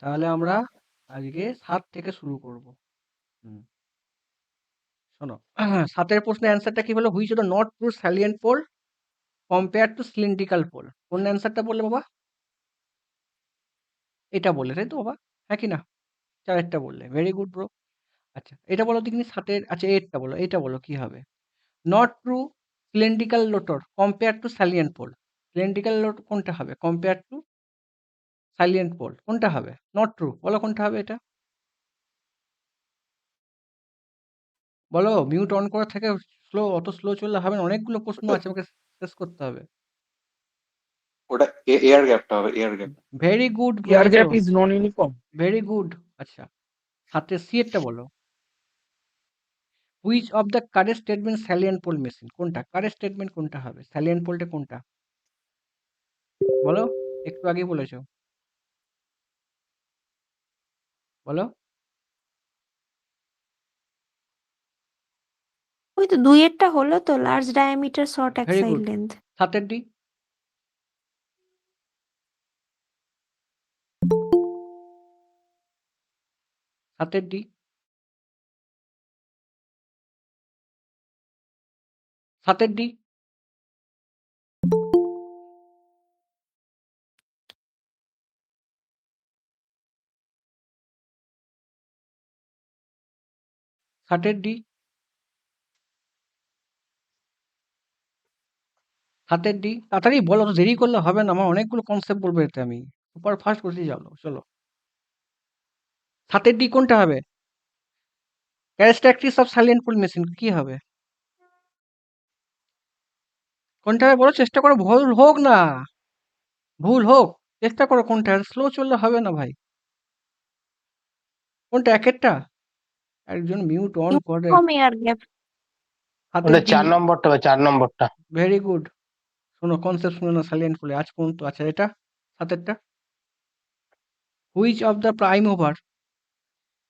তাহলে আমরা আজকে 7 থেকে শুরু করব। শোনো, 7 প্রশ্নের অ্যান্সারটা কি হলো? Which of the not true salient pole compare to cylindrical pole? কোন অ্যান্সারটা বললে বাবা? এটা বললে তাই তো বাবা? হ্যাঁ কি না? 4 বললে, ভেরি গুড ব্রো। আচ্ছা, এটা বলো দেখিনি 7 আচ্ছা 8টা বলো, এটা বলো কি হবে? Not true cylindrical rotor compare to salient pole. Cylindrical rotor কোনটা হবে কম্পেয়ার টু সাইলিয়েন্ট পোল? কোনটা হবে? নট ট্রু, বলো কোনটা হবে এটা? বলো, মিউট অন করা থেকে অত স্লো চললে হবে না, অনেকগুলো প্রশ্ন আছে, আমাকে শেষ করতে হবে। ওটা এয়ার গ্যাপটা হবে, air gap. Very good, air বলেছো, gap is non uniform. Very good. আচ্ছা, 7 সি এরটা বলো। Which of the correct statement salient pole machine? কোনটা কারেক্ট স্টেটমেন্ট? কোনটা হবে স্যালিয়েন্ট পোলটা? কোনটা বলো, একটু আগেই বলেছো, বলো। ওই তো 2-এরটা হলো তো, large diameter short very অ্যাক্সাইল good. Length. 7 D, 7 D, 7 D, ষাটের ডি, 7 ডি, তাড়াতাড়ি বলো, তো দেরি করলে হবে না, আমার অনেকগুলো কনসেপ্ট বলবো এতে, আমি সুপার ফাস্ট করতে যাবো, চলো। 7 ডি কোনটা হবে? Characteristics of silent pole machine কি হবে? কোনটা হবে বলো, চেষ্টা করো, ভুল হোক না, ভুল হোক, চেষ্টা করো কোনটা। স্লো চললে হবে না ভাই, কোনটা একেরটা? একজন মিউট অন করে। Uniform air gap. হাতের ওটা ডি, 4 নম্বরটা হবে, 4 নম্বরটা। Very good. শোনো, কনসেপ্ট শুনে না, সাইলেন্ট পোলে আজ পর্যন্ত। আচ্ছা, এটা হাতেরটা, which of the prime over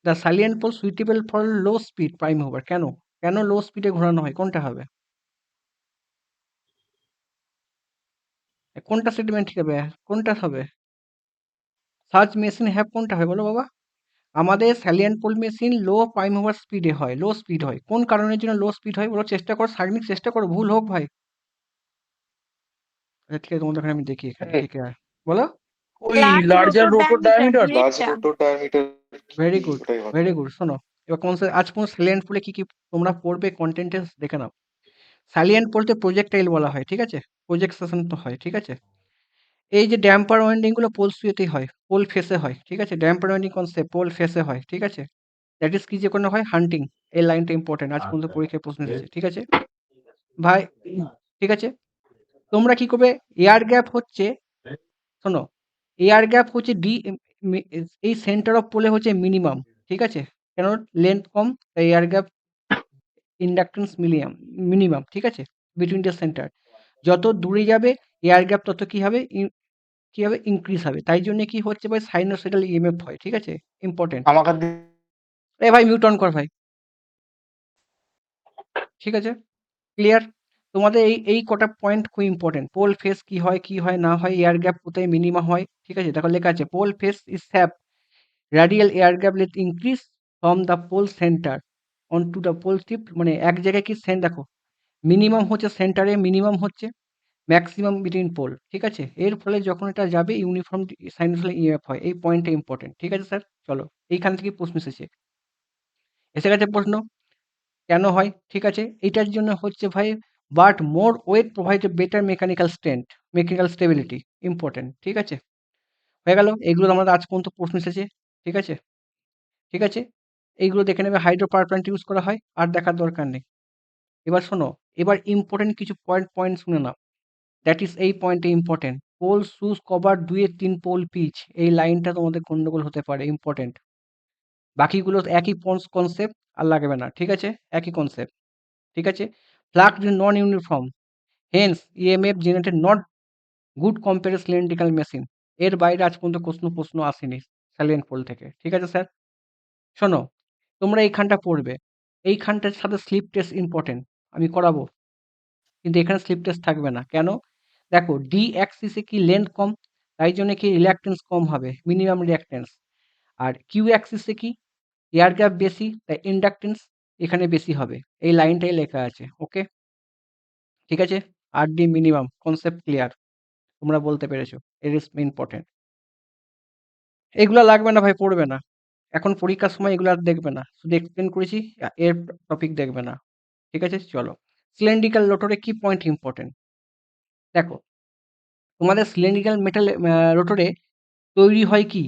the salient pole suitable for low speed prime over? কেন কেন লো স্পিডে ঘোরানো হয়? কোনটা হবে? কোনটা স্টেটমেন্ট হবে? কোনটা হবে? সার্চ মেশিন হ্যাভ কোনটা হয় বলো বাবা? আমাদের স্যালিয়েন্ট পোল মেশিন লো প্রাইম ওভার স্পিডে হয়, লো স্পিড হয়। কোন কারণের জন্য লো স্পিড হয় বলো, চেষ্টা করো, সার্বিক চেষ্টা করো, ভুল হোক ভাই। আচ্ছা ঠিক আছে, তোমাদের এখানে আমি দেখি, এখানে কে কে বলো। ওই large larger rotor rotor diameter, diameter. Large দুইয়েরটা। রোটো ডায়ামিটার, ভেরি গুড, ওটাই হবে। Very good. শোনো, এবার আজ কোন স্যালিয়েন্ট পোলে কি কি তোমরা পড়বে কন্টেন্টে দেখে নাও। স্যালিয়েন্ট পোলতে প্রজেক্টাইল বলা হয়, ঠিক আছে, প্রজেকশন তো হয়, ঠিক আছে। এই যে ড্যাম্পার ওয়াইন্ডিং গুলো পোল সুয়েতেই হয়, পোল ফেসে হয়, ঠিক আছে। ড্যাম্পার ওয়াইন্ডিং কনসেপ্ট পোল ফেসে হয়, ঠিক আছে। দ্যাট ইজ কি যে কোনো হয় হান্টিং। এই লাইনটা ইম্পর্টেন্ট, আজ পর্যন্ত পরীক্ষায় প্রশ্ন এসেছে, ঠিক আছে ভাই, ঠিক আছে। তোমরা কি করবে? এয়ার গ্যাপ হচ্ছে, শোনো, এয়ার গ্যাপ হচ্ছে এই সেন্টার অফ পোলে হচ্ছে মিনিমাম, ঠিক আছে। কেন? লেন্থ কম, তাই এয়ার গ্যাপ ইন্ডাকটেন্স মিনিমাম, ঠিক আছে, বিটুইন দ্য সেন্টার। যত দূরে যাবে এয়ার গ্যাপ তত কি হবে, কি হবে, ইনক্রিজ হবে। তাই জন্য কি হচ্ছে ভাই, সাইনোসয়েডাল ইএমএফ হয়, ঠিক আছে, ইম্পর্টেন্ট। আমাকে এ ভাই মিউট অন কর ভাই, ঠিক আছে, ক্লিয়ার। তোমাদের এই কটা পয়েন্ট খুব ইম্পর্টেন্ট। পোল ফেস কি হয়, কি হয় না হয়, এয়ার গ্যাপ কোথায় মিনিমাম হয়, ঠিক আছে। দেখো লেখা আছে, pole face is shaped radial air gap let increase from the pole centre on to the pole tip. মানে এক জায়গায় কি দেখো, মিনিমাম হচ্ছে সেন্টারে, মিনিমাম হচ্ছে ম্যাক্সিমাম বিটুইন পোল, ঠিক আছে। এর ফলে যখন এটা যাবে ইউনিফর্ম সাইনোসয়েডাল ইএমএফ হয়। এই পয়েন্টটা ইম্পর্টেন্ট, ঠিক আছে স্যার। চলো, এইখান থেকে প্রশ্ন এসেছে, এসে গেছে প্রশ্ন, কেন হয়, ঠিক আছে। এইটার জন্য হচ্ছে ভাই, but more weight provide a better mechanical strength, mechanical stability, important, ঠিক আছে। হয়ে গেল, এগুলো আমাদের আজ পর্যন্ত প্রশ্ন এসেছে, ঠিক আছে, ঠিক আছে। এইগুলো দেখে নেবে, হাইড্রো পাওয়ার প্ল্যান্ট ইউজ করা হয়, আর দেখার দরকার নেই। এবার শোনো, এবার ইম্পর্টেন্ট কিছু পয়েন্ট শুনে নাও। দ্যাট ইজ এই পয়েন্টে important. Pole shoes cover 2-3 pole pitch, এই লাইনটা তোমাদের গন্ডগোল হতে পারে, ইম্পর্টেন্ট। বাকিগুলো একই কনসেপ্ট, আর লাগবে না, ঠিক আছে, একই কনসেপ্ট, ঠিক আছে। Flux non uniform, hence EMF generated not good compare cylindrical machine. এর বাইরে আজ পর্যন্ত প্রশ্ন আসেনি সাইলেন্ট পোল থেকে, ঠিক আছে স্যার। শোনো, তোমরা এইখানটা পড়বে, এইখানটার সাথে স্লিপ টেস্ট ইম্পর্টেন্ট, আমি করাবো, কিন্তু এখানে স্লিপ টেস্ট থাকবে না। কেন? দেখো ডি অ্যাক্সিসে কি লেন্থ কম, তাই জন্য কি রিল্যাকটেন্স কম হবে, মিনিমাম রিল্যাকটেন্স। আর কিউ অ্যাক্সিসে কি এয়ার গ্যাপ বেশি, তাই ইন্ডাকটেন্স এখানে বেশি হবে। এই লাইনটাই লেখা আছে। ওকে, ঠিক আছে। RD মিনিমাম কনসেপ্ট ক্লিয়ার, তোমরা বলতে পেরেছো। It is important. এগুলা লাগবে না ভাই, পড়বে না এখন পরীক্ষার সময়, এগুলো আর দেখবে না, শুধু এক্সপ্লেন করেছি, এর টপিক দেখবে না। ঠিক আছে, চলো। সিলিন্ড্রিক্যাল রোটরে কি পয়েন্ট ইম্পর্টেন্ট দেখো। তোমাদের সিলিন্ড্রিক্যাল মেটাল রোটরে তৈরি হয় কি,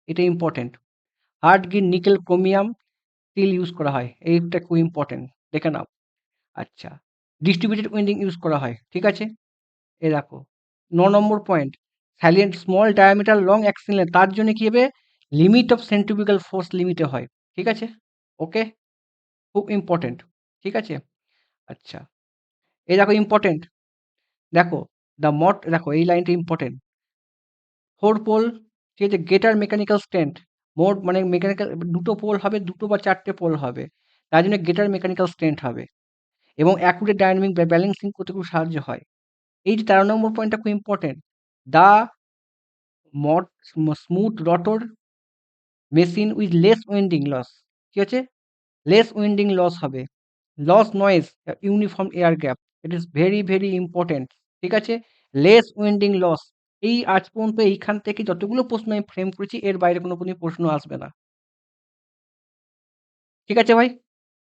এটা important. Hard green nickel chromium steel use করা হয়, এইটা খুব ইম্পর্টেন্ট, দেখে নাও। আচ্ছা, ডিস্ট্রিবিউটেড উইন্ডিং ইউজ করা হয়, ঠিক আছে। এ দেখো 9 number point, salient small diameter long axial length, তার জন্য কি হবে, লিমিট অফ সেন্ট্রিফিউগাল ফোর্স লিমিটে হয়, ঠিক আছে। ওকে, খুব ইম্পর্টেন্ট, ঠিক আছে। আচ্ছা, এই দেখো ইম্পর্টেন্ট, দেখো দেখো এই লাইনটা ইম্পর্টেন্ট। 4 পোল, ঠিক আছে, গেটার মেকানিক্যাল স্ট্রেন্থ, মোট মানে মেকানিক্যাল দুটো পোল হবে, দুটো বা চারটে পোল হবে, তার জন্য গেটার মেকানিক্যাল স্ট্রেন্থ হবে, এবং অ্যাকুরেট ডাইনামিক ব্যালেন্সিং করতে খুব সাহায্য হয়। এই যে 13 নম্বর পয়েন্টটা খুব important, the smooth rotor machine with less winding loss, ঠিক আছে, লেস উইন্ডিং লস হবে, loss noise uniform air gap, it is very very important, ঠিক আছে। লেস উইন্ডিং লস, এই আজ পর্যন্ত এইখান থেকে যতগুলো প্রশ্ন আমি ফ্রেম করেছি, এর বাইরে কোনো প্রশ্ন আসবে না, ঠিক আছে ভাই।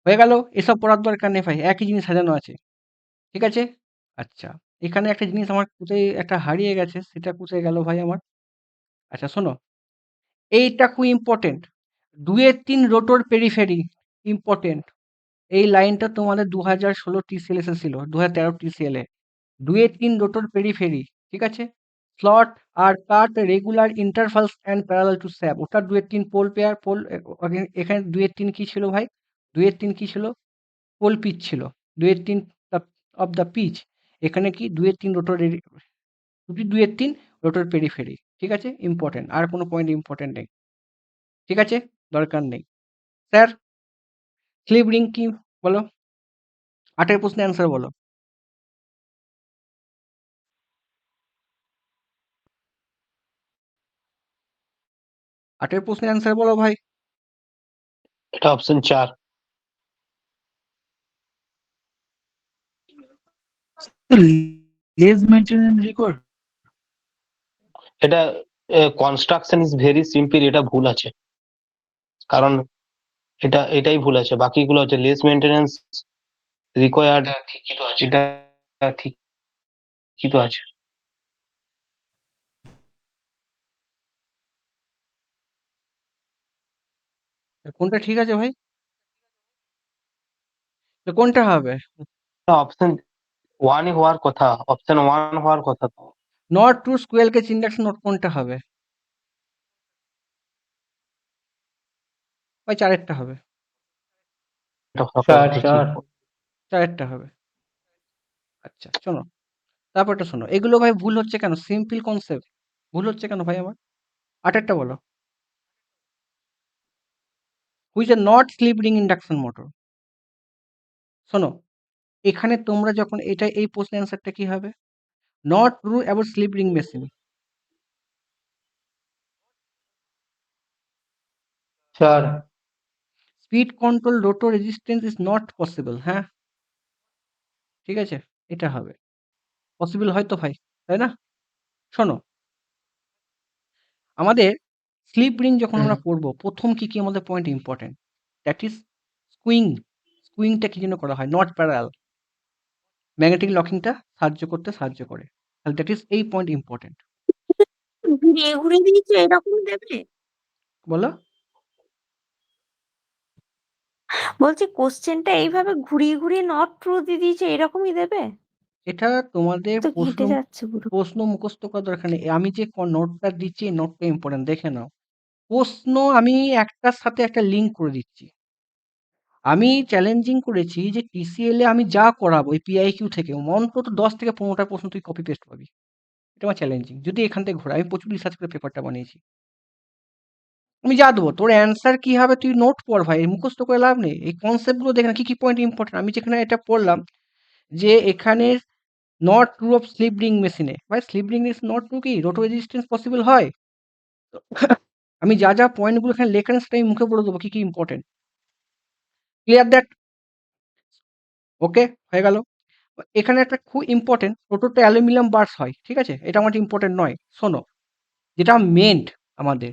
হয়ে গেল, এসব পড়ার দরকার নেই ভাই, একই জিনিস সাজানো আছে, ঠিক আছে। আচ্ছা, এখানে একটা জিনিস আমার কোথায় একটা হারিয়ে গেছে, সেটা কোথায় গেল ভাই আমার। আচ্ছা শোনো, এইটা খুব ইম্পর্টেন্ট, 2-3 রোটর পেরিফেরি ইম্পর্টেন্ট। এই লাইনটা তোমাদের 2016 TCL এসেছিল, 2013 TCL এ। 2-3 রোটর পেরিফেরি, ঠিক আছে। Slot are cut regular intervals and parallel to shaft, ওটা 2-3 পোল পেয়ার পোল। এখানে 2-3 কি ছিল ভাই, 2-3 কি ছিল, পোল পিচ ছিল, 2-3 অফ দ্য পিচ। এখানে কি 2-3 রোটর, 2-3 রোটর পেরিফেরি, ঠিক আছে, ইম্পর্টেন্ট। আর কোনো পয়েন্ট ইম্পর্টেন্ট নেই, ঠিক আছে, দরকার নেই। স্যার স্লিপ রিং কি বলো, 8 প্রশ্নের অ্যান্সার বলো। 8 প্রশ্নের অ্যান্সার বলো ভাই। এটা অপশন 4। লেজ মেইনটেনেন্স রেকর্ড, এটা কনস্ট্রাকশন ইজ ভেরি সিম্পল, এটা ভুল আছে, কারণ এটাই ভুল আছে, বাকিগুলো হচ্ছে লেস মেইনটেনেন্স রিকোয়ার্ড, এটা ঠিকই তো আছে। কোনটা ঠিক আছে ভাই, তো কোনটা হবে? অপশন 1 হওয়ার কথা, অপশন 1 হওয়ার কথা তো। Not to squirrel cage induction note কোনটা হবে ভাই? 4 হবে, এটা হওয়ার কথা দেখি। 4 হবে। আচ্ছা শোনো, তারপরটা শোনো, এগুলো ভাই ভুল হচ্ছে কেন, সিম্পল কনসেপ্ট ভুল হচ্ছে কেন ভাই আমার? 8 বলো, which are not slip ring induction motor. শোনো, এখানে তোমরা যখন এটা, এই প্রশ্নের অ্যান্সারটা কি হবে, not true about slip ring machine. Speed control rotor resistance is not possible, হ্যাঁ ঠিক আছে, এটা হবে। পসিবল হয় তো ভাই, তাই না? শোনো, আমাদের স্লিপ রিং যখন আমরা পড়বো, প্রথম কি কি আমাদের পয়েন্ট ইম্পর্টেন্ট, দ্যাট ইজ স্কুইং। স্কুইংটা কি জন্য করা হয়, নট প্যারাল, ম্যাগনেটিক লকিংটা সাহায্য করে, তাহলে দ্যাট ইজ এই পয়েন্ট ইম্পর্টেন্ট। ঘুরিয়ে ঘুরিয়ে দিয়েছে এরকম দেবে? বলো, বলছি কোশ্চেনটা এইভাবে ঘুরিয়ে ঘুরিয়ে নট ট্রু দিয়ে দিয়েছে, এরকমই দেবে? এটা তোমাদের তো প্রশ্ন ঘেঁটে যাচ্ছে পুরো। প্রশ্ন মুখস্থ করার দরকার নেই, আমি যে নোটটা দিচ্ছি, এই নোটটা ইম্পর্টেন্ট, দেখে নাও। প্রশ্ন আমি একটার সাথে একটা লিঙ্ক করে দিচ্ছি। আমি চ্যালেঞ্জিং করেছি যে TCL এ আমি যা করাবো এই PIQ থেকে অন্তত 10 থেকে 15টা প্রশ্ন তুই কপি পেস্ট পাবি। এটা আমার চ্যালেঞ্জিং, যদি এখান থেকে ঘোরা, আমি প্রচুর রিসার্চ করে পেপারটা বানিয়েছি। আমি যা দেবো, তোর অ্যান্সার কি হবে তুই নোট পড় ভাই, মুখস্থ করে লাভ নেই। এই কনসেপ্টগুলো দেখে না, কি কি পয়েন্ট ইম্পর্টেন্ট। আমি যেখানে এটা পড়লাম যে এখানে not true of slip ring মেশিনে, ভাই slip ring is not true, কি রোটো রেজিস্ট্যান্স পসিবল হয়? আমি যা যা পয়েন্টগুলো এখানে লেখেন সেটা আমি মুখে বলে দেবো কি কি ইম্পর্টেন্ট। Clear that? ওকে, হয়ে গেল। এখানে একটা খুব ইম্পর্টেন্ট, রোটরটা অ্যালুমিনিয়াম বার্স হয়, ঠিক আছে? এটা আমার ইম্পর্টেন্ট নয়, শোনো যেটা মেন্ট আমাদের,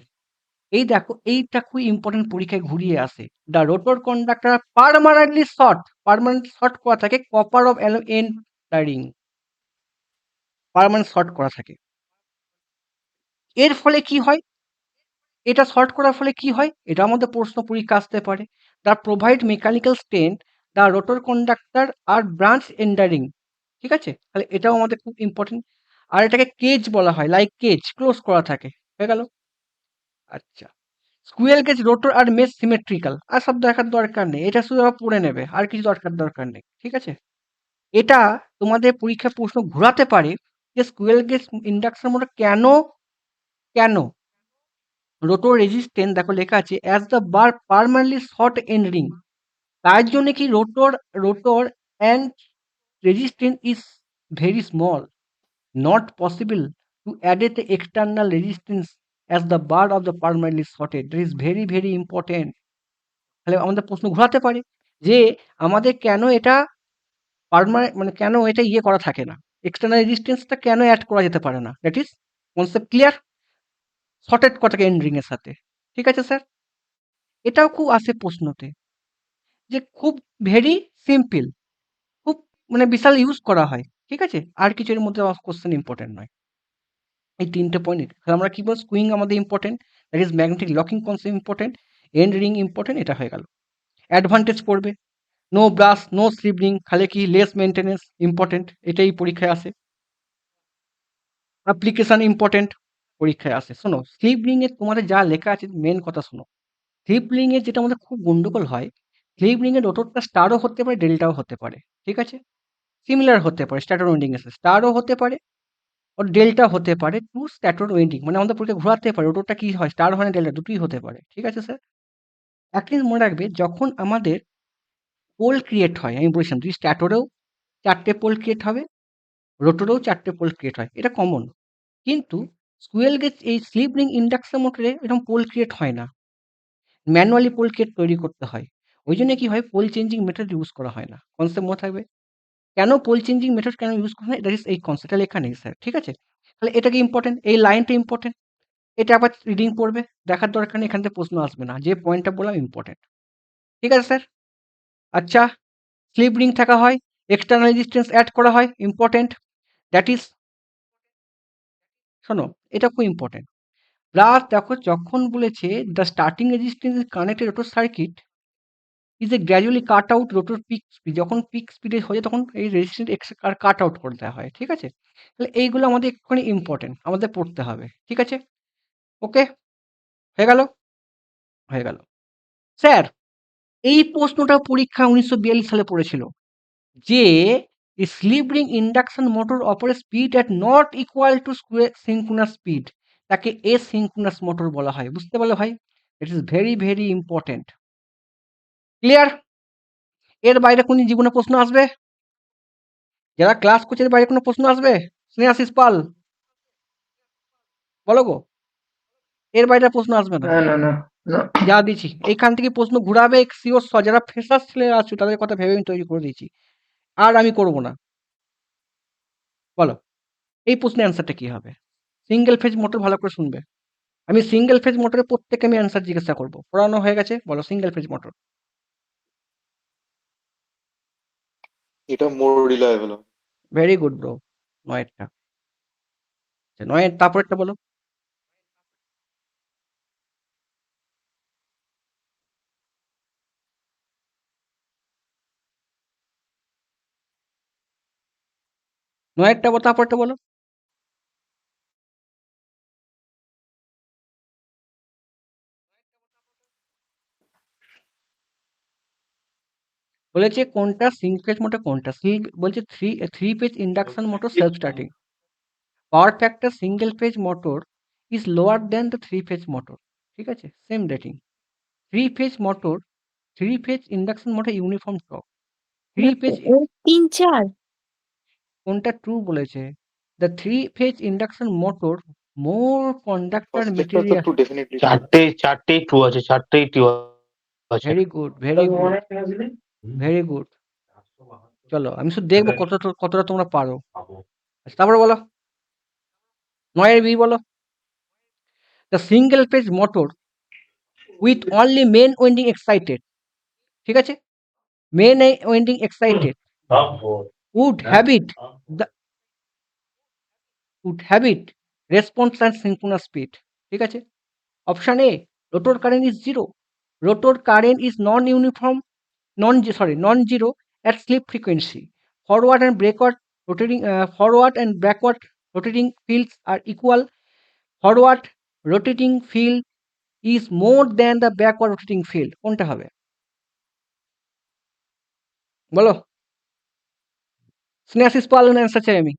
এই দেখো এইটা খুব ইম্পর্টেন্ট, পরীক্ষায় ঘুরিয়ে আসে। The rotor conductor permanent short করা থাকে copper of entering, permanent short করা থাকে। এর ফলে কি হয়, এটা শর্ট করার ফলে কি হয়, এটা আমাদের প্রশ্ন পরীক্ষা আসতে পারে। The provide mechanical strength the rotor conductor আর ব্রাঞ্চ এন্ডারিং, ঠিক আছে? তাহলে এটাও আমাদের খুব ইম্পর্টেন্ট। আর এটাকে কেজ বলা হয়, লাইক কেজ ক্লোজ করা থাকে, হয়ে গেল। আচ্ছা, স্কুয়েল কেজ রোটর আর মেশ সিমেট্রিক্যাল, আর সব দেখার দরকার নেই, এটা শুধু আবার পড়ে নেবে, আর কিছু দরকার নেই, ঠিক আছে? এটা তোমাদের পরীক্ষার প্রশ্ন ঘোরাতে পারে যে স্কুয়েল কেজ ইন্ডাকশন মোটর কেন রোটর রেজিস্ট্যান্স দেখো লেখা আছে as the bar permanently short end ring, তার জন্য কি rotor and resistance is very small, not possible to add the external resistance as the bar of the permanently shorted. That is very very important. তাহলে আমাদের প্রশ্ন ঘোরাতে পারে যে আমাদের কেন এটা পার্মানেন্ট, মানে কেন এটা ইয়ে করা থাকে না, এক্সটার্নাল রেজিস্ট্যান্সটা কেন অ্যাড করা যেতে পারে না। That is concept clear, shorted করা থাকে এন্ড রিং এর সাথে, ঠিক আছে স্যার? এটাও খুব আসে প্রশ্নতে, যে খুব ভেরি সিম্পল, খুব মানে বিশাল ইউজ করা হয়, ঠিক আছে? আর কিছু এর মধ্যে কোশ্চেন ইম্পর্টেন্ট নয়। এই ৩ টে পয়েন্ট। তাহলে আমরা কি বলব, স্কুইং আমাদের important, that is magnetic locking concept important, end ring important, এটা হয়ে গেল। অ্যাডভান্টেজ পড়বে, no brush, no slip ring, খালি কি লেস মেইনটেনেন্স ইম্পর্টেন্ট, এটাই পরীক্ষায় আসে। অ্যাপ্লিকেশন ইম্পর্টেন্ট, পরীক্ষায় আসে। শোনো স্লিপ রিং এ তোমাদের যা লেখা আছে মেন কথা শোনো। স্লিপ রিং এর যেটা আমাদের খুব গন্ডগোল হয়, স্লিপ রিং এর রোটরটা স্টারও হতে পারে, ডেল্টাও হতে পারে, ঠিক আছে? সিমিলার হতে পারে স্ট্যাটার উইন্ডিং এর সাথে, স্টারও হতে পারে ওর ডেল্টা হতে পারে টু স্ট্যাটর ওয়েন্ডিং, মানে আমাদের পরীক্ষা ঘোরাতে পারে রোটরটা কি হয়, স্টার হয় না ডেল্টা, দুটোই হতে পারে, ঠিক আছে স্যার? এক জিনিস মনে রাখবে, যখন আমাদের পোল ক্রিয়েট হয়, আমি বলেছিলাম যদি স্ট্যাটরেও 4টে পোল ক্রিয়েট হবে, রোটরেও 4টে পোল ক্রিয়েট হয়, এটা কমন। কিন্তু স্কুয়েল গেজ এই স্লিপ রিং ইন্ডাকশন মোটরে এরকম পোল ক্রিয়েট হয় না, ম্যানুয়ালি পোল ক্রিয়েট তৈরি করতে হয়। ওই জন্য কি হয়, পোল চেঞ্জিং মেথড ইউজ করা হয় না, কনসেপ্ট মনে থাকবে। কেন পোল চেঞ্জিং মেথড কেন ইউজ করা হয়, এটা এই কনসেপ্টটা লেখা নেই স্যার, ঠিক আছে? তাহলে এটাকে ইম্পর্টেন্ট, এই লাইনটা ইম্পর্টেন্ট, এটা আবার রিডিং পড়বে, দেখার দরকার নেই, এখান থেকে প্রশ্ন আসবে না, যে পয়েন্টটা বললাম ইম্পর্টেন্ট, ঠিক আছে স্যার? আচ্ছা, স্লিপ রিং থাকা হয়, এক্সটার্নাল রেজিস্ট্যান্স অ্যাড করা হয়, ইম্পর্টেন্ট, দ্যাট ইজ, শোনো এটা খুব ইম্পর্টেন্ট। প্লাস দেখো যখন বলেছে the starting resistance is connected rotor circuit is a gradually cut out rotor peak speed, যখন পিক স্পিডে হয়ে যায় তখন এই রেজিস্ট্যান্স কাট আউট করে দেওয়া হয়, ঠিক আছে? তাহলে এইগুলো আমাদের একটুখানি ইম্পর্টেন্ট, আমাদের পড়তে হবে, ঠিক আছে? ওকে, হয়ে গেল, হয়ে গেল। স্যার এই প্রশ্নটা পরীক্ষা 1942 সালে পড়েছিল, যে slip ring induction motor operate speed at not equal to synchronous speed, তাকে সিঙ্ক্রোনাস মোটর বলা হয়, বুঝতে পারলে ভাই? It is very very important, clear? এর বাইরে কোন জীবনে প্রশ্ন আসবে, যারা ক্লাস করছে এর বাইরে কোনো প্রশ্ন আসবে? স্নেহাশিস পাল, বলো গো, এর বাইরে প্রশ্ন আসবে না, না না না না যা দিচ্ছি এইখান থেকে প্রশ্ন ঘুরাবে শিওর, যারা ফ্রেশার্স ছেলে আছো তাদের কথা ভেবে আমি তৈরি করে দিয়েছি, আর আমি করব না। বলো এই প্রশ্নের অ্যান্সারটা কি হবে? সিঙ্গেল ফেজ মোটর, ভালো করে শুনবে, আমি সিঙ্গেল ফেজ মোটরের প্রত্যেককে আমি অ্যান্সার জিজ্ঞাসা করবো, পড়ানো হয়ে গেছে, বলো সিঙ্গেল ফেজ মোটর। এটা মোর রিলায়েবল। ভেরি গুড ব্রো, নয়েরটা, নয়ের তারপরেরটা বলো। নয়েরটা বলো, তারপরেরটা বলো। বলেছে কোনটা সিঙ্গেল ফেজ মোটর, কোনটা বলছে three phase induction motor self starting, power factor single phase motor is lower than the three phase motor, ঠিক আছে? Same rating. Three phase induction motor uniform torque, three phase 3-4 কোনটা true বলেছে, the three phase induction motor more conductor ফার্স্টেরটা তো material. একটু definitely চারটেই true আছে, চারটেই ট্রু আছে। Very good, very good, very good. চলো আমি শুধু দেখবো কতটা তোমরা পারো। আচ্ছা, তারপরে বলো 9 বি বলো। The single phase motor with only main winding excited, ঠিক আছে, main winding excited would habit the response and synchronous speed, ঠিক আছে। Option A, rotor current is zero, rotor current is non-zero at sleep frequency, forward and backward rotating fields are equal, forward rotating field is more than the backward rotating field, কোনটা হবে বলো? স্নেহাশিস পাল answer চাই আমি।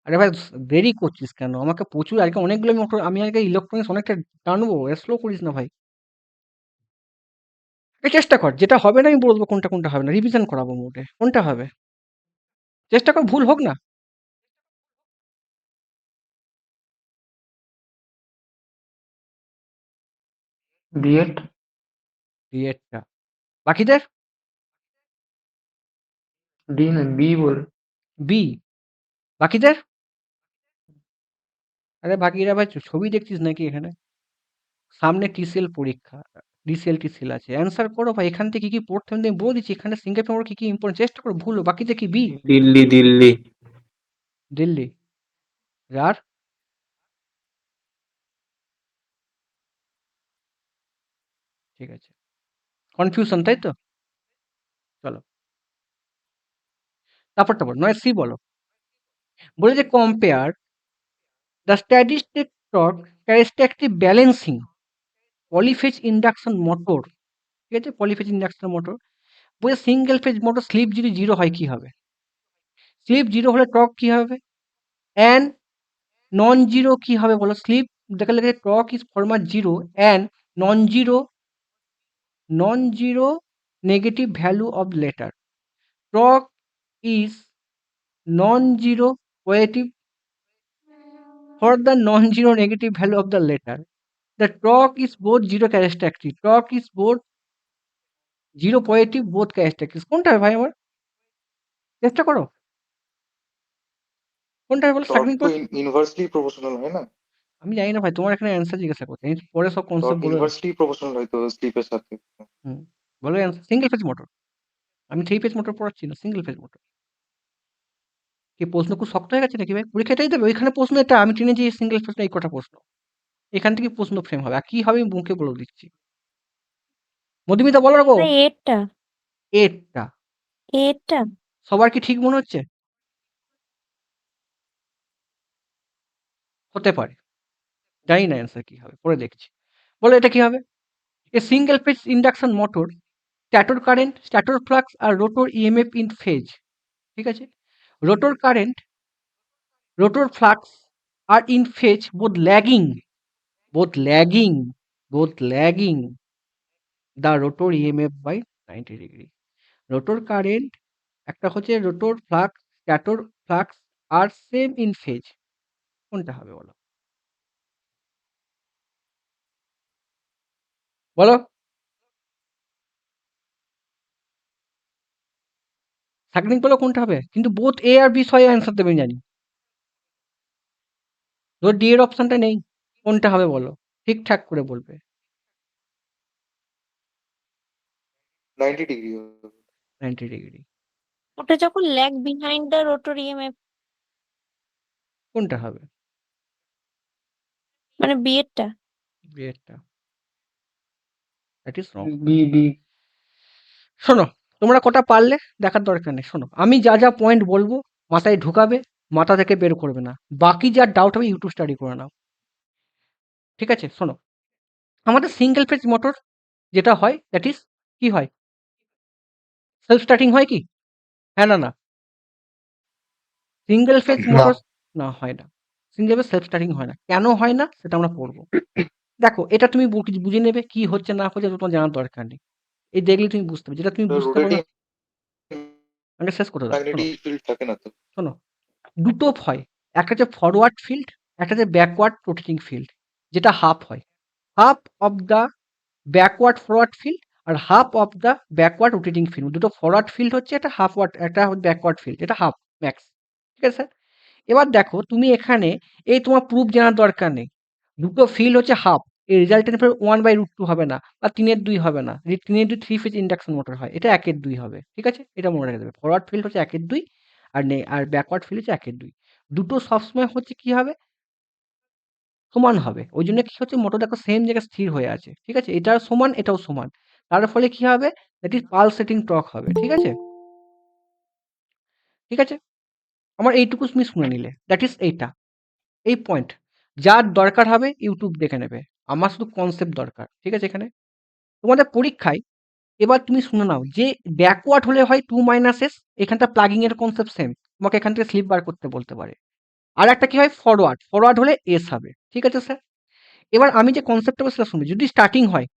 আরে ভাই দেরি করছিস কেন? আমাকে প্রচুর আজকে অনেকগুলো আমি আজকে ইলেকট্রনিক্স অনেকটা টানবো, স্লো করিস না ভাই। চেষ্টা কর, যেটা হবে না আমি বলবো কোনটা কোনটা হবে না, রিভিশন করাবো মোটে কোনটা হবে, চেষ্টা কর, ভুল হোক না। বিএড বিএডটা বাকিদের ডি না বি বল। বি বাকিদের। আরে বাকিরা ভাই ছবি দেখছিস নাকি এখানে? সামনে টিসিএল পরীক্ষা, টিসিএল আছে, অ্যান্সার করো ভাই। এখান থেকে কি পড়তে হবে আমি বলে দিচ্ছি, এখানে সিঙ্গেল ফেমার কি ইম্পর্টেন্ট, চেষ্টা করো ভুল, বাকিতে কি বি দিল্লি দিল্লি দিল্লি আর ঠিক আছে, কনফিউশন তাই তো। চলো তারপরটা বলো, নয় সি বলো। বলে যে compare the statistic torque characteristic balancing polyphase induction motor, ঠিক আছে, পলিফেজ ইন্ডাকশন মোটর। বলে সিঙ্গেল ফেজ মোটর স্লিপ যদি জিরো হয় কি হবে? স্লিপ জিরো হলে টর্ক কি হবে? অ্যান্ড নন জিরো কি হবে বলো? স্লিপ দেখা লেগে torque is former zero and non zero negative value of letter, torque is non zero positive for the non-zero negative value of the letter. The torque is both zero characteristic. Torque is both zero positive both characteristics. কোনটা হবে ভাই আমার? চেষ্টা করো। কোনটা হবে বলো? Torque সাকনিং তো ইনভার্সলি প্রপোর্শনাল হয় না? আমি জানি না ভাই, তোমার এখানে অ্যান্সার জিজ্ঞাসা করতে, আমি পরে সব টর্ক কনসেপ্ট বলে। ইনভার্সলি প্রপোর্শনাল হয় তো স্লিপের সাথে। হুম, বলো অ্যান্সার। সিঙ্গেল ফেজ মোটর, আমি থ্রি ফেজ মোটর পড়াচ্ছি না, সিঙ্গেল ফেজ মোটর। কি প্রশ্ন খুব শক্ত হয়ে গেছে নাকি ভাই? পরীক্ষাটাই দেবে ওইখানে প্রশ্ন, এটা আমি টেনে যে সিঙ্গেল ফেজ এই কটা প্রশ্ন, এখান থেকে প্রশ্ন ফ্রেম হবে, আর কি হবে আমি মুখে বলে দিচ্ছি। মধুমিতা বলো গো। এরটা এরটা এরটা সবার কি ঠিক মনে হচ্ছে? হতে পারে, জানি না অ্যান্সার কি হবে, পরে দেখছি। বলো এটা কি হবে? A single phase induction motor, stator current, stator flux আর রোটর ইএমএফ ইন ফেজ, ঠিক আছে। রোটর কারেন্ট, রোটর ফ্লাক্স আর in phase both lagging the rotor EMF by 90 degree. Rotor current একটা হচ্ছে, রোটর ফ্লাক্স, স্ট্যাটর ফ্লাক্স আর same in phase, কোনটা হবে বলো? বলো সাকনিক বলো কোনটা হবে, কিন্তু বোথ এ আর বি সবাই অ্যান্সার দেবেন জানি। ধর ডি এর অপশনটা নেই, কোনটা হবে বলো, ঠিকঠাক করে বলবে। 90 ডিগ্রি। 90 ডিগ্রি ওটা যখন lag behind the rotor EMF, কোনটা হবে? মানে বিয়েরটা। বি এরটা, that is wrong. B B শোনো, তোমরা কটা পারলে দেখার দরকার নেই। শোনো, আমি যা যা পয়েন্ট বলবো মাথায় ঢুকাবে, মাথা থেকে বের করবে না। বাকি যা ডাউট হবে ইউটিউব স্টাডি করে নাও, ঠিক আছে। শোনো, আমাদের সিঙ্গেল ফেজ মোটর যেটা হয় দ্যাট ইজ কি হয়? সেলফ স্টার্টিং হয় কি? হ্যাঁ না না, সিঙ্গেল ফেজ না। মোটর না হয় না, সিঙ্গেল ফেজ সেলফ স্টার্টিং হয় না। কেন হয় না সেটা আমরা পড়বো। দেখো এটা তুমি বুঝে নেবে কি হচ্ছে না হচ্ছে, তোমার জানার দরকার নেই, এই দেখলে তুমি বুঝতে পারবে। যেটা তুমি বুঝতে পারবে রোটেটিং না, আগে শেষ করে দাও। শোনো ম্যাগনেটিক ফিল্ড থাকে না তো। শোনো দুটো হয়, একটা হচ্ছে ফরওয়ার্ড ফিল্ড, একটা হচ্ছে ব্যাকওয়ার্ড রোটেটিং ফিল্ড, যেটা হাফ হয়, half of the backward forward field আর half of the backward rotating field. দুটো ফরওয়ার্ড ফিল্ড হচ্ছে, একটা হাফ ওয়ার্ড, একটা ব্যাকওয়ার্ড ফিল্ড, এটা হাফ ম্যাক্স। ঠিক আছে স্যার? এবার দেখো তুমি এখানে এই তোমার প্রুফ জানার দরকার নেই, দুটো ফিল্ড হচ্ছে হাফ, এই রেজাল্টের পর 1/√2 হবে না, বা 3/2 হবে না, যে 3/2 থ্রি ফেজ ইন্ডাকশন মোটর হয়, এটা 1/2 হবে। ঠিক আছে, এটা মনে রেখে দেবে, ফরওয়ার্ড ফিল্ড হচ্ছে 1/2 আর ব্যাকওয়ার্ড ফিল্ড হচ্ছে 1/2। দুটো সবসময় হচ্ছে কি হবে, সমান হবে। ওই জন্য কি হচ্ছে, মোটর দেখো সেম জায়গায় স্থির হয়ে আছে। ঠিক আছে, এটাও সমান এটাও সমান, তার ফলে কি হবে, দ্যাট ইজ পালসেটিং টর্ক হবে। ঠিক আছে, ঠিক আছে, আমার এইটুকু তুমি শুনে নিলে, দ্যাট ইজ এইটা, এই পয়েন্ট। যার দরকার হবে ইউটিউব দেখে নেবে, আমার শুধু কনসেপ্ট দরকার। ঠিক আছে, এখানে তোমাদের পরীক্ষায় এবার তুমি শুনে নাও, যে ব্যাকওয়ার্ড হলে হয় 2 - s, এখানটা প্লাগিং এর কনসেপ্ট সেম, তোমাকে এখান থেকে স্লিপ বার করতে বলতে পারে। আর একটা কি হয়, ফরওয়ার্ড, ফরওয়ার্ড হলে এস হবে। ঠিক আছে স্যার, এবার আমি যে কনসেপ্টটা সেটা শুনবে, যদি স্টার্টিং হয়,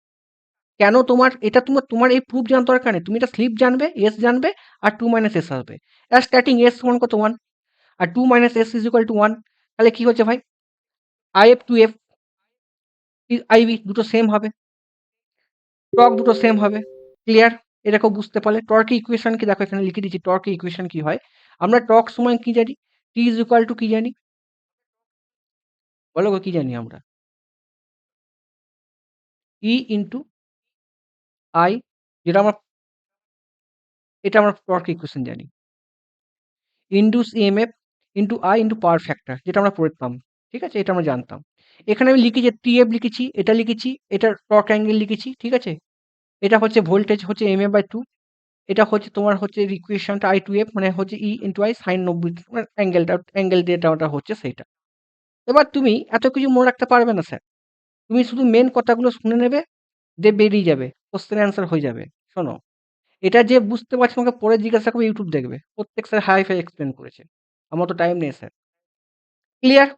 কেন তোমার এটা, তোমার তোমার এই প্রুফ জানার দরকার নেই, তুমি এটা স্লিপ জানবে, এস জানবে, আর 2 - s আসবে। আর স্টার্টিং এস সমান কত, 1, আর 2 - s ইজ ইকুয়াল টু 1, তাহলে কি হচ্ছে ভাই, আইএফ টু এফ আইবি দুটো সেম হবে, টর্ক দুটো সেম হবে। ক্লিয়ার? এটাকেও বুঝতে পারলে টর্কের ইকুয়েশন কি, দেখো এখানে লিখে দিচ্ছি, টর্কের ইকুয়েশন কি হয়। আমরা টর্ক সময় কি জানি, টি ইজ ইকুয়াল টু কি জানি, বলো গো, কি জানি আমরা, ই ইন্টু আই, যেটা আমরা, এটা আমরা টর্ক ইকুয়েশন জানি, induced EMF into I into power factor, যেটা আমরা পড়তাম। ঠিক আছে, এটা আমরা জানতাম। এখানে আমি লিখি যে টিএফ লিখেছি, এটা লিখেছি, এটা টর্ক অ্যাঙ্গেল লিখেছি। ঠিক আছে, এটা হচ্ছে ভোল্টেজ হচ্ছে এমএ/2, এটা হচ্ছে তোমার হচ্ছে ইকুয়েশনটা I2F, মানে হচ্ছে ই ইন্টু আই সাইন 90, অ্যাঙ্গেল যেটা ওটা হচ্ছে সেইটা। এবার তুমি এত কিছু মনে রাখতে পারবে না স্যার, তুমি শুধু মেন কথাগুলো শুনে নেবে, দিয়ে বেরিয়ে যাবে, কোশ্চেন অ্যান্সার হয়ে যাবে। শোনো, এটা যে বুঝতে পারছে আমাকে পরে জিজ্ঞাসা করবে, ইউটিউব দেখবে, প্রত্যেক স্যার হাই ফাই এক্সপ্লেন করেছে, আমার তো টাইম নেই স্যার। ক্লিয়ার?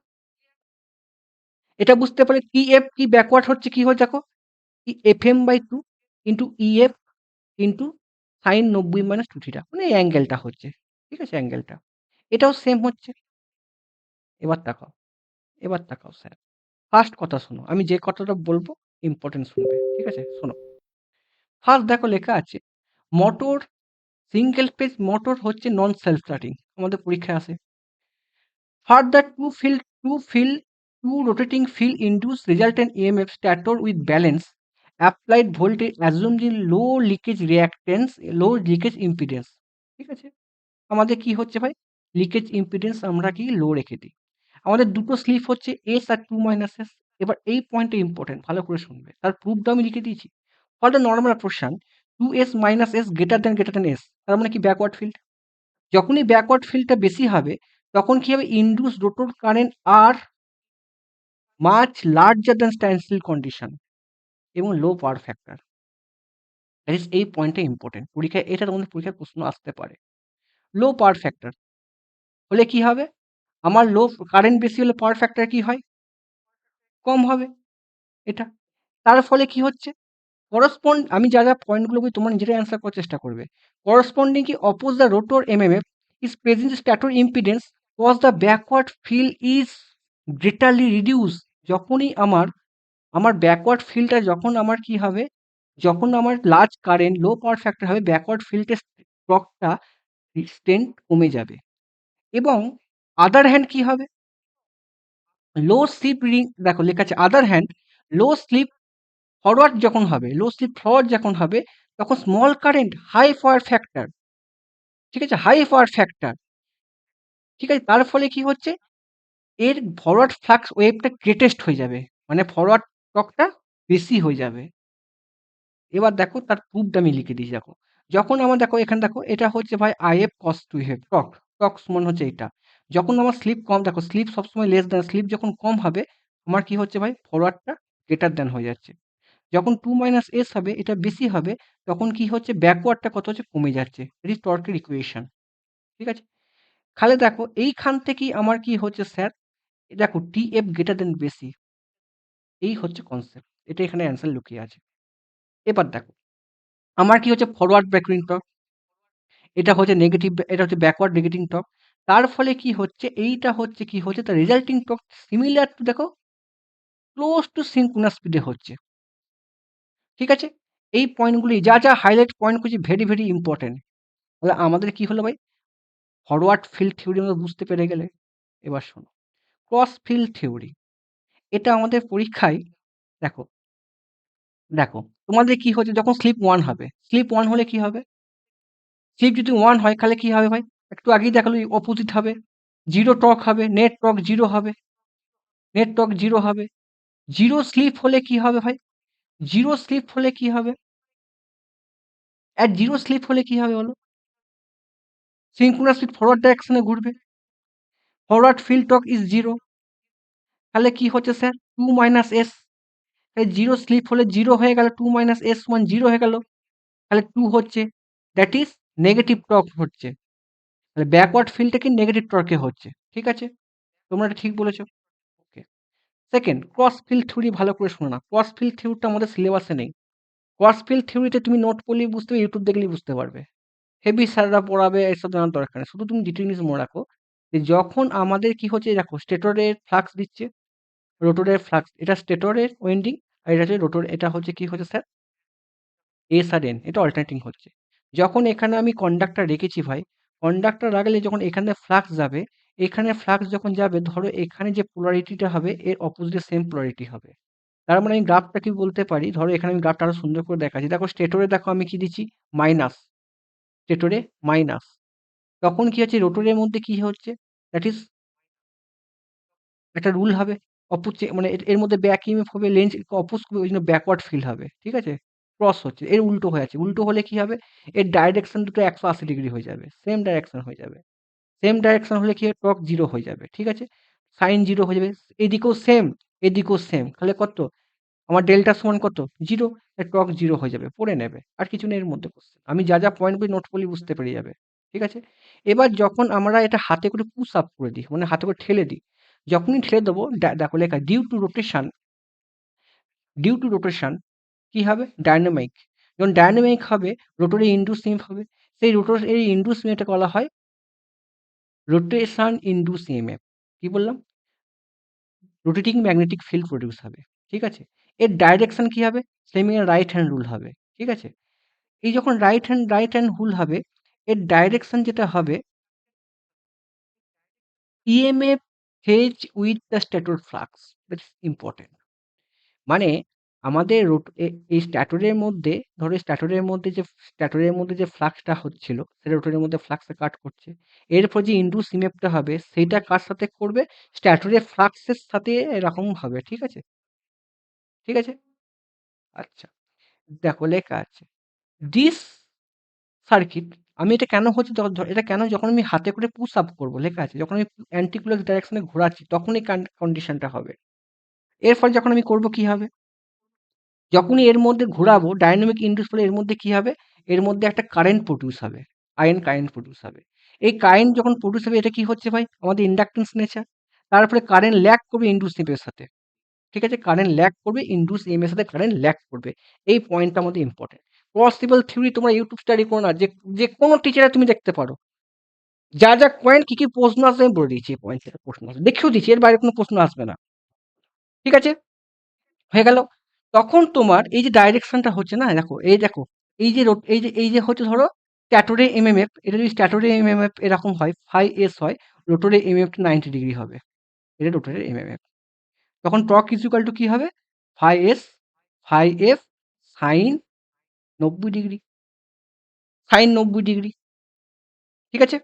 এটা বুঝতে পারলে টিএফ কি ব্যাকওয়ার্ড হচ্ছে, কি হয় দেখো, FM/2 into EF into sign 90 - 2θ, মানে এই অ্যাঙ্গেলটা হচ্ছে। ঠিক আছে, অ্যাঙ্গেলটা এটাও সেম হচ্ছে। এবার তাকাও, এবার তাকাও স্যার, ফার্স্ট কথা শোনো, আমি যে কথাটা বলবো ইম্পর্টেন্ট শুনবে। ঠিক আছে, শোনো, ফার্স্ট দেখো লেখা আছে, মোটর, সিঙ্গেল ফেজ মোটর হচ্ছে নন সেলফ স্টার্টিং, আমাদের পরীক্ষায় আসে। Further two rotating field induce resultant EMF stator with balance applied voltage assumed in low leakage reactance, low leakage impedance। ঠিক আছে, আমাদের কি হচ্ছে ভাই, লিকেজ ইম্পিডেন্স আমরা কি লো রেখে দিই। আমাদের দুটো স্লিপ হচ্ছে এস আর 2 - s। এবার এই পয়েন্টটা ইম্পর্টেন্ট, ভালো করে শুনবে, তার প্রুফটা আমি লিখে দিয়েছি। For the normal portion 2s - s greater than s, তার মানে কি ব্যাকওয়ার্ড ফিল্ড। যখনই ব্যাকওয়ার্ড ফিল্ডটা বেশি হবে, তখন কি হবে, ইনডিউস রোটর কারেন্ট আর much larger than standstill condition এবং লো পাওয়ার ফ্যাক্টর। এই পয়েন্টটা ইম্পর্টেন্ট, পরীক্ষায় এটা তোমাদের পরীক্ষায় প্রশ্ন আসতে পারে। লো পাওয়ার ফ্যাক্টর হলে কি হবে, আমার লো কারেন্ট বেশি হলে পাওয়ার ফ্যাক্টর কি হয়, কম হবে। এটা তার ফলে কি হচ্ছে, আমি যা পয়েন্টগুলো বলি তোমরা নিজেরাই অ্যান্সার করার চেষ্টা করবে। করসপন্ডিং কি oppose the rotor MMF is present stator impedance cause the backward field is greaterly reduce. যখনই আমার আমার ব্যাকওয়ার্ড ফিল্ডটা যখন আমার কি হবে, যখন আমার লার্জ কারেন্ট লো পাওয়ার ফ্যাক্টর হবে, ব্যাকওয়ার্ড ফিল্ডের স্ট্রকটা স্ট্রেন্থ কমে যাবে। এবং আদার হ্যান্ড কি হবে, লো স্লিপ রিং, দেখো লেখা আছে other hand, low slip forward যখন হবে, লো স্লিপ ফরওয়ার্ড যখন হবে, তখন small current high power factor, ঠিক আছে, হাই পাওয়ার ফ্যাক্টর, ঠিক আছে, তার ফলে কি হচ্ছে, এর ফরওয়ার্ড ফ্লাক্স ওয়েভটা গ্রেটেস্ট হয়ে যাবে, মানে ফরওয়ার্ড টর্কটা বেশি হয়ে যাবে। এবার দেখো তার প্রুফটা আমি লিখে দিয়েছি, দেখো যখন আমার, দেখো এখানে দেখো, এটা হচ্ছে ভাই if cos to have torque, torque সমান হচ্ছে এটা। যখন আমার স্লিপ কম, দেখো স্লিপ সবসময় লেস দেন, স্লিপ যখন কম হবে আমার কি হচ্ছে ভাই, ফরওয়ার্ডটা গ্রেটার দেন হয়ে যাচ্ছে। যখন 2 - s হবে, এটা বেশি হবে, তখন কি হচ্ছে, ব্যাকওয়ার্ডটা কত হচ্ছে, কমে যাচ্ছে। এটি টর্কের ইকুয়েশন। ঠিক আছে, খালে দেখো এইখান থেকেই আমার কি হচ্ছে স্যার, দেখো টিএফ গ্রেটার দেন বেশি, এই হচ্ছে কনসেপ্ট, এটা এখানে অ্যান্সার লুকিয়ে আছে। এবার দেখো আমার কি হচ্ছে, ফরওয়ার্ড ব্যাকওয়ার্ড টর্ক, এটা হচ্ছে নেগেটিভ, এটা হচ্ছে ব্যাকওয়ার্ড নেগেটিভ টর্ক। তার ফলে কি হচ্ছে, এইটা হচ্ছে কি হচ্ছে, তার রেজাল্টিং টর্ক সিমিলার টু, দেখো, ক্লোজ টু সিনক্রোনাস স্পিডে হচ্ছে। ঠিক আছে, এই পয়েন্টগুলি যা যা হাইলাইট পয়েন্ট করছি ভেরি ভেরি ইম্পর্টেন্ট। তাহলে আমাদের কি হলো ভাই, ফরওয়ার্ড ফিল্ড থিওরি আমরা বুঝতে পেরে গেলে। এবার শোনো, ক্রস ফিল্ড থিওরি, এটা আমাদের পরীক্ষায়, দেখো দেখো তোমাদের কি হচ্ছে, যখন স্লিপ 1 হবে, স্লিপ 1 হলে কি হবে, স্লিপ যদি 1 হয় তাহলে কি হবে ভাই, একটু আগেই দেখালো অপোজিট হবে, জিরো টর্ক হবে, নেট টর্ক জিরো হবে, নেট টর্ক জিরো হবে। জিরো স্লিপ হলে কি হবে ভাই, জিরো স্লিপ হলে কি হবে, জিরো স্লিপ হলে কি হবে বলো, সিনক্রোনাস স্পিড ফরওয়ার্ড ডাইরেকশনে ঘুরবে, forward field torque is zero. তাহলে কি হচ্ছে sir, 2 minus S, zero slip হলে জিরো হয়ে গেল, 2 মাইনাস এস 1 জিরো হয়ে গেল, তাহলে 2 হচ্ছে, দ্যাট ইজ নেগেটিভ টর্ক হচ্ছে। তাহলে ব্যাকওয়ার্ড ফিল্ডটা কি নেগেটিভ টর্কে হচ্ছে। ঠিক আছে, তোমরা এটা ঠিক বলেছো। ওকে, সেকেন্ড, ক্রস ফিল্ড থিওরি ভালো করে শোনো না, ক্রস ফিল্ড থিওরিটা আমাদের সিলেবাসে নেই। ক্রস ফিল্ড থিওরিতে তুমি নোট পড়লেই বুঝতে পারবে, ইউটিউব দেখলেই বুঝতে পারবে, হেভি স্যাররা পড়াবে, এসব জানার দরকার নেই। শুধু তুমি দুটো জিনিস মনে রাখো, যে যখন আমাদের কি হচ্ছে, দেখো স্টেটরের ফ্লাক্স দিচ্ছে, রোটরের ফ্লাক্স, এটা স্টেটরের ওয়েন্ডিং, আর এটা হচ্ছে রোটর, এটা হচ্ছে কি হচ্ছে স্যার, এস আর এন, এটা অল্টারনেটিং হচ্ছে। যখন এখানে আমি কন্ডাক্টর রেখেছি ভাই, কন্ডাক্টর রাখলে যখন এখানে ফ্লাক্স যাবে, এখানে ফ্লাক্স যখন যাবে, ধরো এখানে যে পোলারিটিটা হবে এর অপোজিটে সেম পোলারিটি হবে। তার মানে আমি গ্রাফটা কি বলতে পারি, ধরো এখানে আমি গ্রাফটা আরো সুন্দর করে দেখাচ্ছি, দেখো স্টেটরে দেখো আমি কি দিচ্ছি, মাইনাস, স্টেটরে মাইনাস, তখন কি হচ্ছে, রোটরের মধ্যে কি হচ্ছে, দ্যাট ইজ একটা রুল হবে, মানে এর মধ্যে ব্যাক ইএমএফ হবে, লেন্স অপোজ করবে, ওই জন্য ব্যাকওয়ার্ড ফিল্ড হবে। ঠিক আছে, ক্রস হচ্ছে, এর উল্টো হয়ে আছে, উল্টো হলে কি হবে, এর ডাইরেকশন দুটো 180 ডিগ্রি হয়ে যাবে, সেম ডাইরেকশন হয়ে যাবে, সেম ডাইরেকশন হলে কি হবে, টর্ক জিরো হয়ে যাবে। ঠিক আছে, সাইন জিরো হয়ে যাবে, এদিকেও সেম, এদিকেও সেম, তাহলে কত, আমার ডেল্টা সমান কত, জিরো, টর্ক জিরো হয়ে যাবে, পড়ে নেবে, আর কিছু নেই এর মধ্যে কোশ্চেন, আমি যা যা পয়েন্টগুলি নোট করলে বুঝতে পেরে যাবে। ঠিক আছে, এবার যখন আমরা এটা হাতে করে পুশ আপ করে দিই, মানে হাতে করে ঠেলে দিই, যখনই ঠেলে দেবো, দেখো লেখা ডিউ টু রোটেশন কি হবে, ডায়নামিক, যখন ডায়নামিক হবে, রোটরে ইন্ডুস ইএমএফ হবে, সেই রোটর এই ইন্ডুস ইএমএফটাকে বলা হয় রোটেশন ইন্ডুস ইএমএফ। কি বললাম, রোটেটিং ম্যাগনেটিক ফিল্ড প্রডিউস হবে। ঠিক আছে, এর ডাইরেকশন কি হবে, সেমি রাইট হ্যান্ড রুল হবে। ঠিক আছে, এই যখন রাইট হ্যান্ড রুল হবে, এর ডাইরেকশন যেটা হবে, EMF phase with the stator flux, that's important. মানে আমাদের এই স্ট্যাটরের মধ্যে, ধরো স্ট্যাটরের মধ্যে যে ফ্লাক্সটা হচ্ছিল, সেটা রোটরের মধ্যে ফ্লাক্সটা কাট করছে, এরপর যে ইন্ডুস ইএমএফটা হবে, সেটা কার সাথে করবে, স্ট্যাটরের ফ্লাক্সের সাথে এরকম হবে। ঠিক আছে, ঠিক আছে, আচ্ছা, দেখো লেখা আছে দিস সার্কিট, আমি এটা কেন হচ্ছে, এটা কেন, যখন আমি হাতে করে পুশ আপ করবো, লেখা আছে যখন আমি অ্যান্টিক্লক ডাইরেকশনে ঘোরাচ্ছি, তখন এই কন্ডিশনটা হবে। এর ফলে যখন আমি করব কি হবে, যখনই এর মধ্যে ঘোরাবো, ডাইনামিক ইন্ডুস ফলে এর মধ্যে কি হবে, এর মধ্যে একটা কারেন্ট প্রডিউস হবে, আয়ন কারেন্ট প্রডিউস হবে। এই কারেন্ট যখন প্রডিউস হবে, এটা কি হচ্ছে ভাই, আমাদের ইন্ডাকটেন্স নেচার, তারপরে কারেন্ট ল্যাগ করবে ইন্ডুস ইএমএফ এর সাথে। ঠিক আছে, কারেন্ট ল্যাগ করবে, ইন্ডুস ইএমএফ এর সাথে কারেন্ট ল্যাগ করবে, এই পয়েন্টটা আমাদের ইম্পর্টেন্ট। পসিবল থিওরি তোমরা ইউটিউব স্টাডি করো না, যে কোনো টিচারে তুমি দেখতে পারো, যা যা পয়েন্ট কি কি প্রশ্ন আসবে আমি বলে দিচ্ছি, এই পয়েন্ট থেকে প্রশ্ন আসবে, দেখিয়েও দিচ্ছি, এর বাইরে কোনো প্রশ্ন আসবে না। ঠিক আছে, হয়ে গেল। তখন তোমার এই যে ডাইরেকশনটা হচ্ছে না, দেখো এই দেখো, এই যে হচ্ছে, ধরো স্ট্যাটরে এমএমএফ, এটা যদি স্ট্যাটরে এমএমএফ এরকম হয়, ফাই এস হয়, রোটরে এমএমএফ 90 ডিগ্রি হবে, এটা রোটরের এমএমএফ, তখন টর্ক ইকুয়াল টু কি হবে, phi S, phi F, sine 90 degree, sine 90 degree. ঠিক আছে,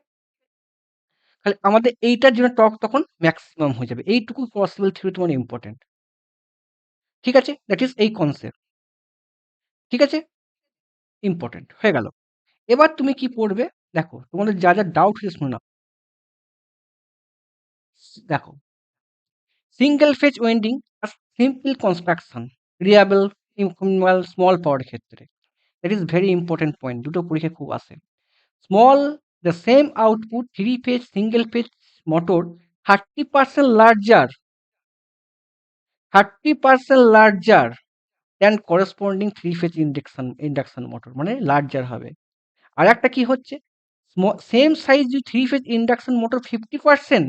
তাহলে আমাদের এইটার জন্য টর্ক তখন ম্যাক্সিমাম হয়ে যাবে, এইটুকু পসিবল থিওরি তোমার ইম্পর্টেন্ট। ঠিক আছে, দ্যাট ইজ এই কনসেপ্ট। ঠিক আছে, ইম্পর্টেন্ট হয়ে গেল। এবার তুমি কি পড়বে, দেখো তোমাদের যা যা ডাউট হয়েছে শুনে নাও। দেখো, single phase winding simple construction, reliable small power ক্ষেত্রে, that is very important point, দুটো পরীক্ষা খুব আসে। Small, the same output three phase single phase motor 30% larger, 30% larger than corresponding three phase induction motor, মানে লার্জার হবে। আর একটা কি হচ্ছে, সেম সাইজ যদি 3 phase induction motor 50%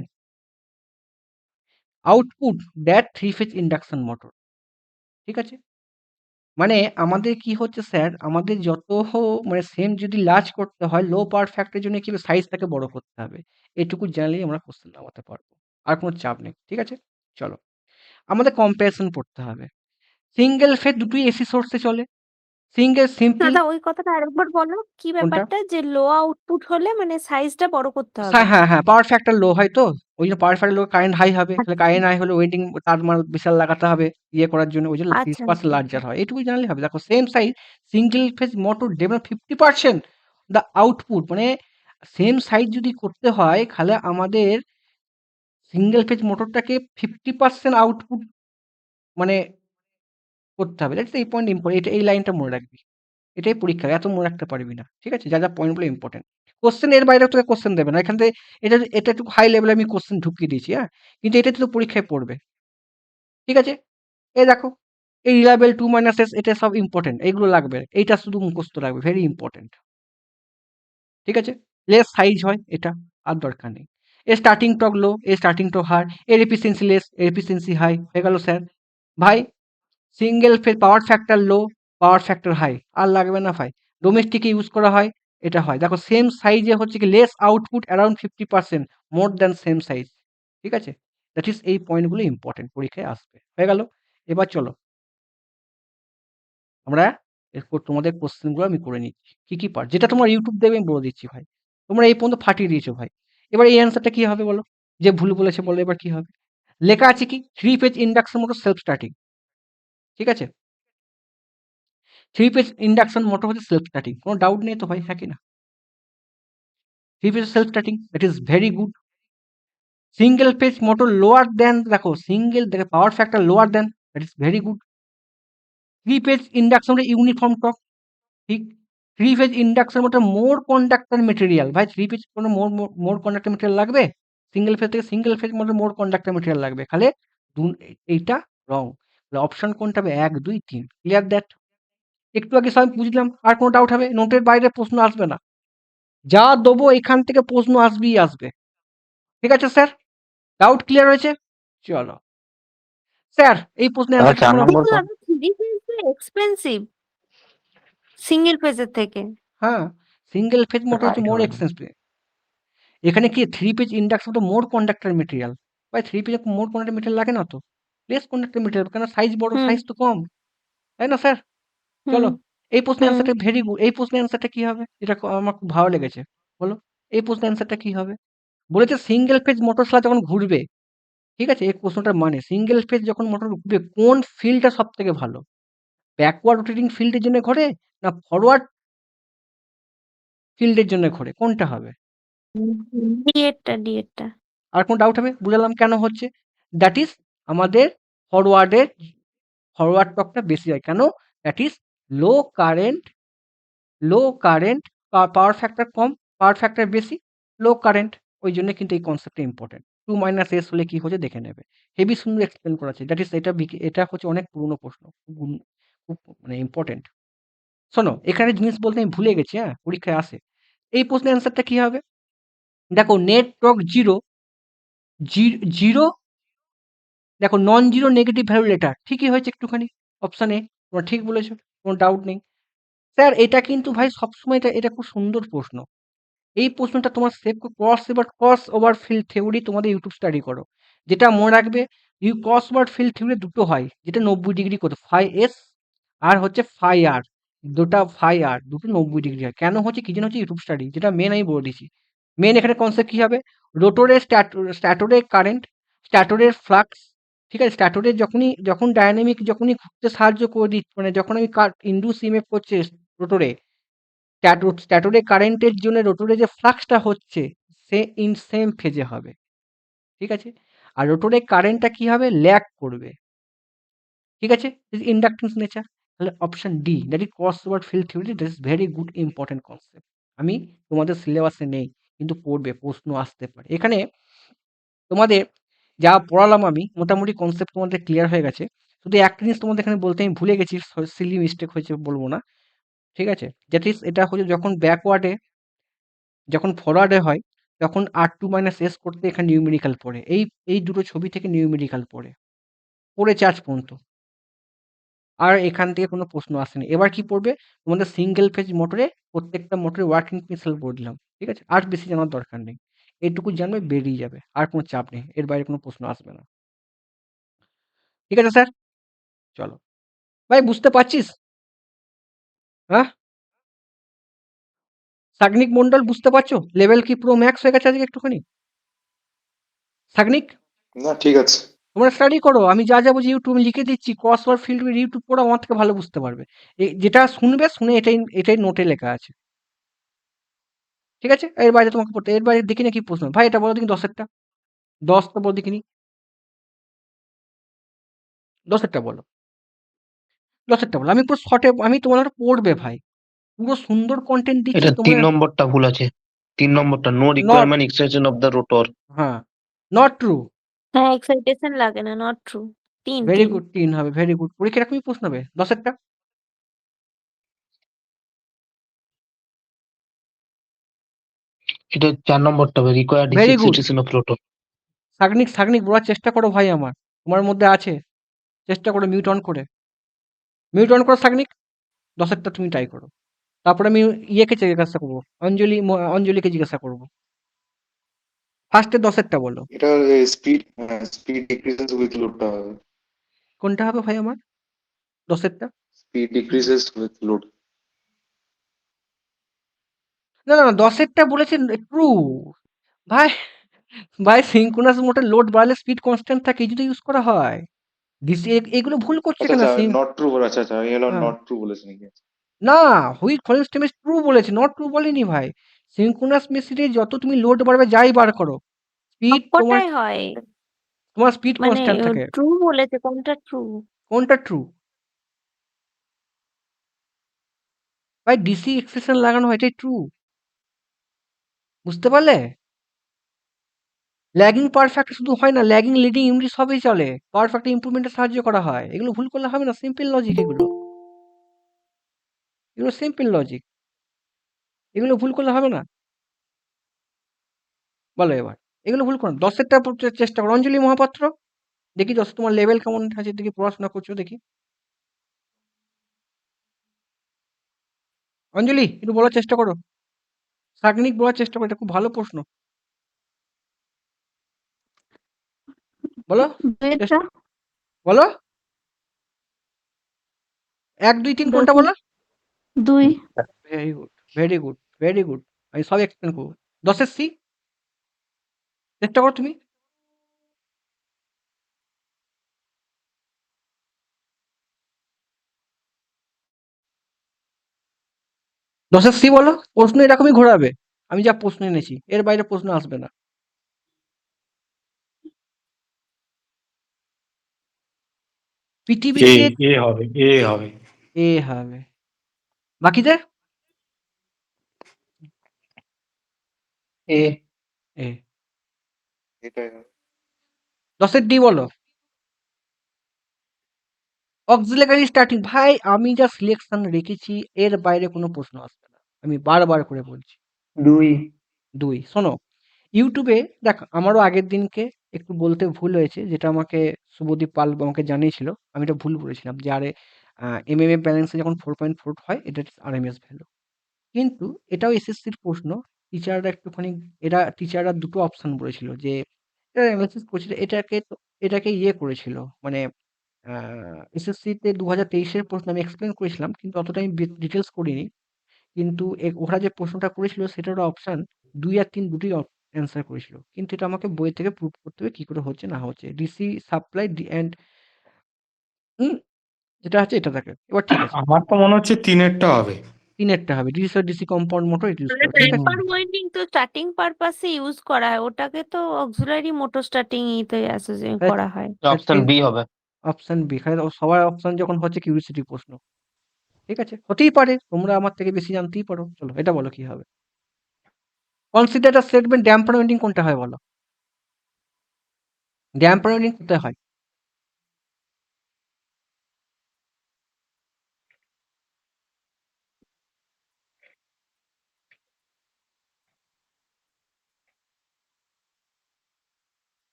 output that 3 phase induction motor. ঠিক আছে? মানে আমাদের কি হচ্ছে স্যার, আমাদের মানে সেম যদি লার্জ করতে হয়, লো পাওয়ার ফ্যাক্টরের জন্য কি হবে, সাইজটাকে বড় করতে হবে। এটুকু জানলেই আমরা কোশ্চেন নামাতে পারবো। আর কোনো চাপ নেই। ঠিক আছে? চলো। আমাদের কম্প্যারিজন পড়তে হবে। সিঙ্গেল ফেজ দুটোই এসি সোর্সে চলে। সিম্পল দাদা ওই কথাটা আরেকবার বলো, কি কোনটা? ব্যাপারটা যে লো আউটপুট হলে মানে সাইজটা বড় করতে হবে? হ্যাঁ, পাওয়ার ফ্যাক্টর লো হয় তো। ওই জন্য পাওয়ার ফ্যাক্টর লো, কারেন্ট হাই হবে। তাহলে আচ্ছা কারেন্ট হাই হলে ওয়েটিং তার বিশাল লাগাতে হবে ইয়ে করার জন্য। ওই জন্য আচ্ছা 30% লার্জার হয়। এটুকুই জানলে হবে। দেখো same size single phase motor develop 50% the output, মানে সেম সাইজ যদি করতে হয় তাহলে আমাদের সিঙ্গেল ফেজ মোটরটাকে 50% আউটপুট মানে করতে হবে। দ্যাটস এই পয়েন্ট ইম্পর্টেন্ট। এটা এই লাইনটা মনে রাখবি। এটাই পরীক্ষা, এত মনে রাখতে পারবি না। ঠিক আছে? যা পয়েন্টগুলো ইম্পর্টেন্ট। কোশ্চেন এর বাইরেও তোকে কোশ্চেন দেবে না। এখান থেকে এটা একটু হাই লেভেলে আমি কোশ্চেন ঢুকিয়ে দিয়েছি, হ্যাঁ? কিন্তু এটা তো পরীক্ষায় পড়বে। ঠিক আছে? এই দেখো, এই রিলায়েবল 2 মাইনাস এস, এটা সব ইম্পর্টেন্ট। এইগুলো লাগবে। এইটা শুধু মুখস্থ রাখবে, ভেরি ইম্পর্টেন্ট। ঠিক আছে? লেস সাইজ হয় এটা, আর দরকার নেই। এর স্টার্টিং টর্ক লো, এর স্টার্টিং টর্ক হাই, এর এফিসিয়েন্সি লেস, এর এফিসিয়েন্সি হাই। হয়ে গেল স্যার। ভাই সিঙ্গেল ফেজ পাওয়ার ফ্যাক্টর লো, পাওয়ার ফ্যাক্টর হাই। আর লাগবে না ভাই। ডোমেস্টিকে ইউজ করা হয়, এটা হয়। দেখো সেম সাইজে হচ্ছে কি less output around 50% more than same size. ঠিক আছে? দ্যাট ইজ এই পয়েন্টগুলো ইম্পর্টেন্ট, পরীক্ষায় আসবে। হয়ে গেল? এবার চলো আমরা এরপর তোমাদের কোশ্চেনগুলো আমি করে নিচ্ছি। কি পার্ট? যেটা তোমার ইউটিউব দেখবে আমি বলে দিচ্ছি ভাই। তোমরা এই পর্যন্ত ফাটিয়ে দিয়েছো ভাই। এবার এই অ্যান্সারটা কি হবে বলো? যে ভুল বলেছে বলো এবার কি হবে? লেখা আছে কি 3 phase induction motor self starting. ঠিক আছে? 3 ফেজ ইন্ডাকশন মোটর হচ্ছে সেলফ স্টার্টিং। কোনো ডাউট নেই তো ভাই, হ্যাঁ কি না? 3 phase self starting, that is very good. Single phase motor lower than, দেখো সিঙ্গেল দেখে power factor lower than, that is very good. 3 phase induction uniform torque, ঠিক। 3 phase induction motor more conductor material, ভাই 3 phase কোনো মোর conductor material লাগবে? Single phase থেকে single phase motor more conductor material লাগবে। তাহলে এইটা রং। অপশন কোনটা হবে? 1, 2, 3। Clear that? একটু আগে সব বুঝলাম। আর কোনো ডাউট হবে? নোটের বাইরে প্রশ্ন আসবে না। যা দেবো এখান থেকে প্রশ্ন আসবেই আসবে। ঠিক আছে স্যার? ডাউট ক্লিয়ার হয়েছে? চলো স্যার, এই প্রশ্নের দাদা অ্যান্সারটা 4 তোমরা নম্বর কিন্তু কর। দাদা থ্রি ফেজ এক্সপেন্সিভ সিঙ্গেল ফেজের থেকে। হ্যাঁ, সিঙ্গেল ফেজ মোটর হচ্ছে রাইট মোর হবে না। এক্সপেন্সিভ। এখানে কি 3 পেজ ইন্ডাকশন তো মোর কন্ডাক্টর মেটেরিয়াল। ভাই 3 পেজে মোর কন্ডাক্টর মেটেরিয়াল লাগে না তো। লেস কন্ডাক্টর মেটেরিয়াল, কেন সাইজ বড়, হুম সাইজ তো কম। তাই না স্যার? হুম চলো, এই প্রশ্নের হুম অ্যান্সারটা ভেরি গুড। এই প্রশ্নের অ্যান্সারটা কি হবে? এটা আমার খুব ভালো লেগেছে। বলো, এই প্রশ্নের অ্যান্সারটা কি হবে? বলেছে সিঙ্গেল ফেজ মোটর যখন ঘুরবে, ঠিক আছে? এই প্রশ্নটার মানে সিঙ্গেল ফেজ যখন মোটর ঘুরবে কোন ফিল্ডটা সবথেকে ভালো? ব্যাকওয়ার্ড রোটেটিং ফিল্ডের জন্য ঘোরে, না ফরওয়ার্ড ফিল্ডের জন্য ঘোরে? কোনটা হবে? ডিএডটা। আর কোনো ডাউট হবে? বুঝালাম কেন হচ্ছে। দ্যাট ইজ আমাদের ফরওয়ার্ডের ফরওয়ার্ড টর্কটা বেশি হয়। কেন? That is low current, low current, power factor com, power factor বেশি, লো কারেন্ট। ওই জন্য কিন্তু এই কনসেপ্টটা ইম্পর্টেন্ট। 2 মাইনাস এস হলে কি হচ্ছে দেখে নেবে। হেভি সুন্দর এক্সপ্লেন করা আছে। দ্যাট ইজ এটা হচ্ছে অনেক পুরনো প্রশ্ন। খুব মানে ইম্পর্টেন্ট। শোনো, এখানে জিনিস বলতে আমি ভুলে গেছি, হ্যাঁ? পরীক্ষায় আসে। এই প্রশ্নের অ্যান্সারটা কি হবে? দেখো নেট টর্ক জিরো, জিরো, দেখো non zero negative value letter. ঠিকই হয়েছে একটুখানি। অপশন এ, তোমরা ঠিক বলেছো, কোনো ডাউট নেই। স্যার এটা কিন্তু ভাই সবসময় এটা খুব সুন্দর প্রশ্ন। এই প্রশ্নটা তোমার save cross over field theory তোমাদের ইউটিউব স্টাডি করো। যেটা মনে রাখবে, ক্রস ওভার ফিল্ড থিওরি দুটো হয়, যেটা 90 ডিগ্রি করতে ফাই এস আর হচ্ছে ফাই আর, দুটা ফাই আর দুটো 90 ডিগ্রি হয়। কেন হচ্ছে কি জন্য হচ্ছে ইউটিউব স্টাডি, যেটা মেন আমি বলে দিচ্ছি। মেন এখানে কনসেপ্ট কি হবে? রোটরের স্ট্যাটোরের কারেন্ট, স্ট্যাটোরের ফ্লাক্স। ঠিক আছে? স্ট্যাটোরের যখন ডায়নামিক যখনই ঘুরতে সাহায্য করে দিচ্ছি, মানে যখন আমি ইন্ডুস ইএমএফ করছে রোটরে, স্ট্যাটোরে কারেন্টের জন্য রোটরে যে ফ্লাক্সটা হচ্ছে সে ইন সেম ফেজে হবে। ঠিক আছে? আর রোটরে কারেন্টটা কি হবে? ল্যাগ করবে। ঠিক আছে? Inductance nature. তাহলে option D, that is cross over field theory, that is very good important concept. আমি তোমাদের সিলেবাসে নেই, কিন্তু পড়বে, প্রশ্ন আসতে পারে। এখানে তোমাদের যা পড়ালাম আমি মোটামুটি কনসেপ্ট তোমাদের ক্লিয়ার হয়ে গেছে। শুধু একটা জিনিস তোমাদের এখানে বলতে আমি ভুলে গেছি, সিলি মিস্টেক হয়েছে বলবো না। ঠিক আছে? দ্যাট ইজ এটা হচ্ছে যখন ব্যাকওয়ার্ডে যখন ফরওয়ার্ডে হয় তখন R2 মাইনাস S করতে এখানে নিউমেরিক্যাল পড়ে। এই দুটো ছবি থেকে নিউমেরিক্যাল পড়েছে আজ পর্যন্ত। আর এখান থেকে কোনো প্রশ্ন আসেনি। এবার কি পড়বে? তোমাদের সিঙ্গেল ফেজ মোটরে প্রত্যেকটা মোটরে ওয়ার্কিং প্রিন্সিপাল বলে দিলাম। ঠিক আছে? আর বেশি জানার দরকার নেই। এইটুকু জানবে বেরিয়ে যাবে। আর কোনো চাপ নেই। এর বাইরে কোনো প্রশ্ন আসবে না। ঠিক আছে স্যার? চলো। ভাই বুঝতে পারছিস? হ্যাঁ? সাগ্নিক মন্ডল বুঝতে পারছো? লেভেল কি পুরো ম্যাক্স হয়ে গেছে আজকে একটুখানি? সাগ্নিক না ঠিক আছে। তোমরা স্টাডি করো। আমি যা বলছি ইউটিউবে লিখে দিচ্ছি। ক্রসওয়ার্ড ফিল্ড ইউটিউব পড়ো, আমার থেকে ভালো বুঝতে পারবে। যেটা শুনবে শুনে এটাই নোটে লেখা আছে। ঠিক আছে? এর বাইরে তোমাকে পড়তে, এর বাইরে দেখি না কি প্রশ্ন। ভাই এটা বলো দেখি 10 এরটা। 10টা বলো দেখিনি। 10এরটা বলো। 10এরটা বলো। আমি পুরো শর্টে, আমি তোমার পড়বে ভাই। পুরো সুন্দর কন্টেন্ট দিচ্ছি এটা তোমরা। 3 নম্বরটা ভুল আছে। 3 নম্বরটা no not, requirement extension of the rotor. হ্যাঁ, নট ট্রু। হ্যাঁ, এক্সাইটেশন লাগে না, নট ট্রু। তিন ভেরি তিন গুড, 3 হবে। Very good. পরীক্ষা এরকমই প্রশ্ন হবে। 10এরটা। এটা 4 নম্বরটা হবে required is very good. Extension of rotor. Sagnik বলার চেষ্টা করো ভাই আমার। তোমার মধ্যে আছে। চেষ্টা করো মিউট অন করে। মিউট অন করো সাগ্নিক। 10এরটা তুমি ট্রাই করো। তারপরে আমি ইয়েকে জিজ্ঞাসা করবো। অঞ্জলিকে জিজ্ঞাসা করবো। ফার্স্টে 10এরটা বলো। এটা স্পিড ডিক্রিজেস উইথ লোডটা হবে। কোনটা হবে ভাই আমার? 10এরটা? Speed decreases with load. না, 10এরটা বলেছেন ট্রু। ভাই, সিঙ্ক্রোনাস মোটর লোড বাড়ালে স্পিড কনস্ট্যান্ট থাকে, এই যদি ইউজ করা হয়। এগুলো ভুল করছে আচ্ছা কেন? আচ্ছা, নট ট্রু বলে, আচ্ছা আচ্ছা, আমি এলাম হ্যাঁ। নট ট্রু বলেছে নাকি? না, হুইট ফরেস্ট টেমিস ট্রু বলেছে, নট ট্রু বলেনি ভাই। সিঙ্ক্রোনাস মেশিনে যত তুমি লোড বাড়বে যাই বার করো, স্পিড সবকটাই হয়, তোমার স্পিড মানে কনস্ট্যান্ট থাকে। ট্রু বলেছে, কোনটা ট্রু? কোনটা ট্রু? ভাই ডিসি এক্সেশন লাগানো হয়, এটাই ট্রু। বুঝতে পারলে? ল্যাগিং পারফেক্ট শুধু হয় না, ল্যাগিং লিডিং ইউনিট সবই চলে। পারফেক্ট ইমপ্রুভমেন্টে সাহায্য করা হয়। এগুলো ভুল করলে হবে না। সিম্পল লজিক এগুলো। এগুলো সিম্পল লজিক। এগুলো ভুল করলে হবে না। বলো এবার। এগুলো ভুল করো না। 10এরটা পড়তে চেষ্টা করো। অঞ্জলি মহাপাত্র, দেখি 10 তোমার লেভেল কেমন আছে, দেখি পড়াশোনা করছো দেখি। অঞ্জলি একটু বলার চেষ্টা করো। সাগ্নিক বলার চেষ্টা করো, এটা খুব ভালো প্রশ্ন। বলো। দুইটা। বলো। 1, 2, 3 কোনটা বলো? দুই। Very good, very good, very good. আমি সব এক্সপ্লেন করবো। 10এর সি চেষ্টা করো তুমি। 10এর সি বলো। প্রশ্ন এরকমই ঘোরাবে। আমি যা প্রশ্ন এনেছি এর বাইরে প্রশ্ন আসবে না। এ পৃথিবীতে এ হবে, এ হবে। এ হবে। বাকিদের এ এ। এটাই। 10এর ডি বলো। Auxiliary starting. ভাই আমি যা সিলেকশন রেখেছি এর বাইরে কোনো প্রশ্ন আসবে না। আমি বারবার করে বলছি। 2 2 শোনো, ইউটিউবে দেখ, আমারও আগের দিনকে একটু বলতে ভুল হয়েছে, যেটা আমাকে শুভদীপ পাল আমাকে জানিয়েছিল। আমি এটা ভুল বলেছিলাম যে আরে এমএমএ ব্যালেন্সে যখন 4.4 হয় এটা আরএমএস ভ্যালু। কিন্তু এটাও এসএসসির প্রশ্ন। টিচাররা একটুখানি, টিচাররা দুটো অপশন বলেছিল যে এরা অ্যানালাইসিস করেছিল এটাকে ইয়ে করেছিল, মানে এসএসসিতে 2023-এর প্রশ্ন আমি এক্সপ্লেন করেছিলাম, কিন্তু অতটা আমি ডিটেলস করিনি। কিন্তু ওরা যে প্রশ্নটা করেছিল সেটার অপশন 2 আর 3 দুটোই অ্যান্সার করেছিল। কিন্তু এটা আমাকে বই থেকে প্রুভ করতে হবে কি করে হচ্ছে না হচ্ছে। ডিসি সাপ্লাই অ্যান্ড যেটা আছে এটা থাকে। এবার ঠিক আছে। আমার তো মনে হচ্ছে 3-এরটা হবে। 3-এরটা হবে। ডিসি কম্পাউন্ড মোটর এটা ইউজ মানে করে। ঠিক আছে? পেপার ওয়াইন্ডিং তো স্টার্টিং পারপাসে ইউজ করা হয়, ওটাকে তো অক্সিলারি মোটর স্টার্টিং ইতে তাহলে করা হয়। অপশন বি হবে। Option B. সবার অপশন যখন হচ্ছে কিউরিসিটি প্রশ্ন। ঠিক আছে? হতেই পারে। তোমরা আমার থেকে বেশি জানতেই পারো। চলো এটা বলো কি হবে? Consider a statement damper winding কোনটা হয় বলো? ড্যাম্পার ওয়েন্ডিং কোথায় হয়?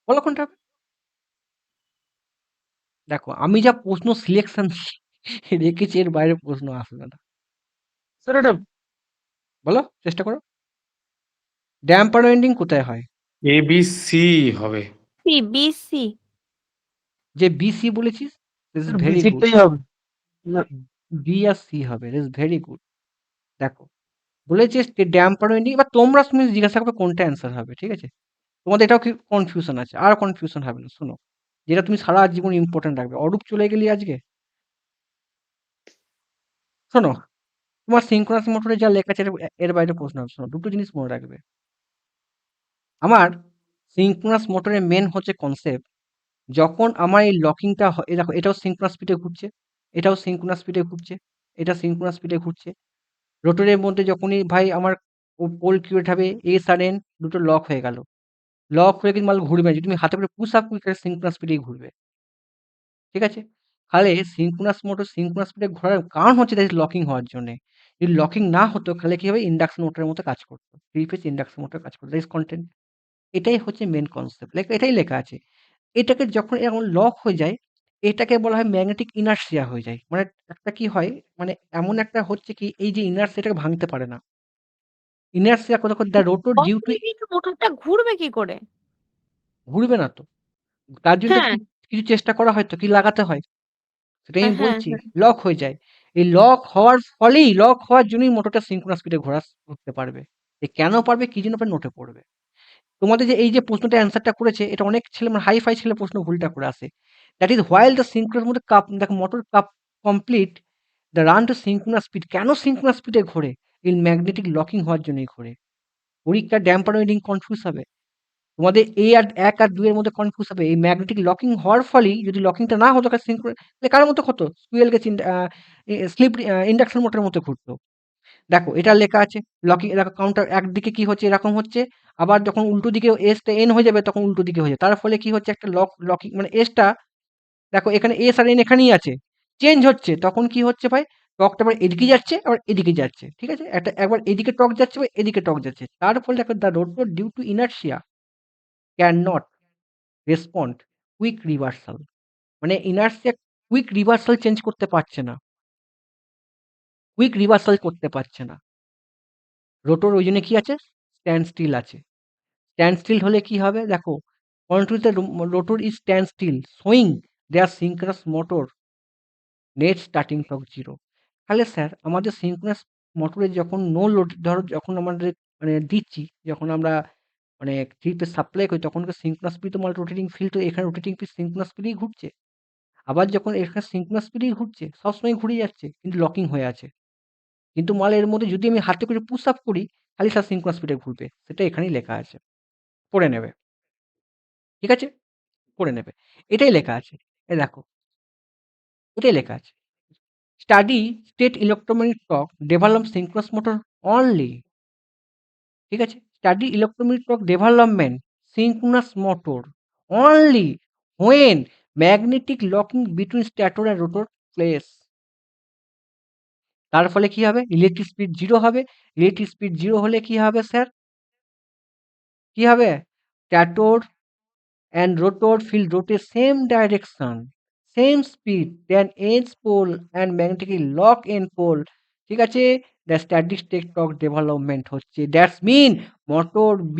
বলো কোনটা হবে? দেখো আমি যা প্রশ্ন সিলেকশন রেখেছি এর বাইরে প্রশ্ন আসবে না। স্যার এটা বলো, চেষ্টা করো। ড্যাম্পার ওয়েন্ডিং কোথায় হয়? এ বি সি হবে। C, B, C. যে বিসি বলেছিস, দিস ইজ ভেরি গুড। বিসিটাই হবে না। বি আর সি হবে, দিস ভেরি গুড। দেখো বলেছিস যে ড্যাম্পার ওয়েন্ডিং, এবার তোমরা তুমি জিজ্ঞাসা করবে কোনটা অ্যান্সার হবে, ঠিক আছে? তোমাদের এটাও কি কনফিউশন আছে? আর কনফিউশন হবে না, শোনো। যেটা তুমি সারা জীবন ইম্পর্টেন্ট রাখবে। অরূপ চলে গেলি আজকে? শোনো, তোমার সিঙ্ক্রোনাস মোটরে যা লেখা আছে এর বাইরে প্রশ্ন হবে। শোনো, দুটো জিনিস মনে রাখবে। আমার সিঙ্ক্রোনাস মোটরের মেন হচ্ছে কনসেপ্ট, যখন আমার এই লকিংটা এই দেখো এটাও সিঙ্ক্রোনাস স্পিডে ঘুরছে, এটাও সিঙ্ক্রোনাস স্পিডে ঘুরছে, এটা সিঙ্ক্রোনাস স্পিডে ঘুরছে। রোটরের মধ্যে যখনই ভাই আমার পোল ক্রিয়েট হবে, এস আর এন দুটো লক হয়ে গেল। লক হয়ে কিন্তু মাল ঘুরবে না। যদি তুমি হাতে করে পুশ আপ করি তাহলে সিঙ্ক্রোনাস স্পিডেই ঘুরবে। ঠিক আছে? তাহলে সিঙ্ক্রোনাস মোটর সিঙ্ক্রোনাস স্পিডে ঘোরার কারণ হচ্ছে দ্যাট ইজ লকিং হওয়ার জন্যে। যদি লকিং না হতো তাহলে কি হবে? ইন্ডাকশন মোটরের মতো কাজ করতো। 3 ফেজ ইন্ডাকশন মোটর কাজ করতো। That is content. এটাই হচ্ছে মেইন কনসেপ্ট। এটাই লেখা আছে। এটাকে যখন এরকম লক হয়ে যায়, এটাকে বলা হয় ম্যাগনেটিক ইনারশিয়া হয়ে যায়। মানে একটা কি হয়, মানে এমন একটা হচ্ছে কি এই যে ইনারশিয়াটাকে ভাঙতে পারে না। ইনারশিয়া কত the rotor lock due to হয়ে গেলে মোটরটা ঘুরবে কি করে? ঘুরবে না তো। তার জন্য তো হ্যাঁ, কিছু চেষ্টা করা হয় তো, কি লাগাতে হয়। সেটাই আমি হ্যাঁ, বলছি, হ্যাঁ। লক হয়ে যায়। এই লক হওয়ার ফলেই লক হওয়ার জন্যই মোটরটা সিঙ্ক্রোনাস স্পিডে ঘুরতে পারবে। কেন পারবে, কি জন্য পারবে, নোটে পড়বে। তোমাদের যে এই যে প্রশ্নটা অ্যান্সারটা করেছে, এটা অনেক ছেলে মানে হাই ফাই ছেলে প্রশ্ন ভুলটা করে আসে। That is while the synchronous মধ্যে কাপ দেখো motor cup complete the run to synchronous speed. কেন সিঙ্ক্রোনাস স্পিডে ঘোরে? এই ম্যাগনেটিক লকিং হওয়ার জন্যই ঘোরে। পরীক্ষার ড্যাম্পার ওয়েডিং কনফিউজ হবে। তোমাদের এ আর ১ আর ২ এর মধ্যে কনফিউজ হবে। এই ম্যাগনেটিক লকিং হওয়ার ফলেই, যদি লকিংটা না হতো তাহলে তাহলে কার মতো হতো? স্কুইরেল কেজ স্লিপ ইন্ডাকশন মোটরের মতো ঘুরতো। দেখো এটা লেখা আছে লকিং, দেখো কাউন্টার একদিকে কি হচ্ছে এরকম হচ্ছে, আবার যখন উল্টো দিকে এসটা এন হয়ে যাবে তখন উল্টো দিকে হয়ে যাবে। তার ফলে কি হচ্ছে, একটা লকিং মানে এসটা, দেখো এখানে এস আর এন এখানেই আছে, চেঞ্জ হচ্ছে। তখন কি হচ্ছে ভাই, টর্কটা আবার এদিকে যাচ্ছে আবার এদিকে যাচ্ছে। ঠিক আছে? একবার এদিকে টর্ক যাচ্ছে বা এদিকে টর্ক যাচ্ছে। তার ফলে দেখো the rotor due to inertia can not respond quick reversal. মানে ইনারশিয়া কুইক রিভার্সাল চেঞ্জ করতে পারছে না, কুইক রিভার্সাল করতে পারছে না। রোটর ওই জন্য কি আছে, স্ট্যান্ড স্টিল আছে। স্ট্যান্ড স্টিল হলে কি হবে দেখো, control the rotor is stand still showing there synchronous motor net starting torque zero. তাহলে স্যার আমাদের সিঙ্ক্রোনাস মোটরে যখন নো লোড, ধরো যখন আমাদের মানে দিচ্ছি, যখন আমরা মানে থ্রিতে সাপ্লাই করি তখন সিঙ্ক্রোনাস স্পিড তো রোটেটিং ফিল্ড, তো এখানে রোটেটিং ফিল্ড সিঙ্ক্রোনাস স্পিডেই ঘুরছে। আবার যখন এখানে সিঙ্ক্রোনাস স্পিডেই ঘুরছে, সবসময় ঘুরে যাচ্ছে কিন্তু লকিং হয়ে আছে। কিন্তু এর মধ্যে যদি আমি হাতে করে পুশ আপ করি তাহলে স্যার সিঙ্ক্রোনাস স্পিডে ঘুরবে। সেটা এখানেই লেখা আছে, পড়ে নেবে। ঠিক আছে? করে নেবে। এটাই লেখা আছে। এ দেখো, এটাই লেখা আছে। Steady state electromagnetic torque develop synchronous motor only. ঠিক আছে? Steady electromagnetic torque development synchronous motor only when magnetic locking between stator and rotor place. তার ফলে কি হবে? ইলেকট্রিক স্পিড 0 হবে। ইলেকট্রিক স্পিড 0 হলে কি হবে স্যার? কি হবে? স্ট্যাটর and rotor field rotate same direction, same speed than ends pole and magnetically lock end pole. ঠিক আছে? The static torque development হচ্ছে। That's mean motor B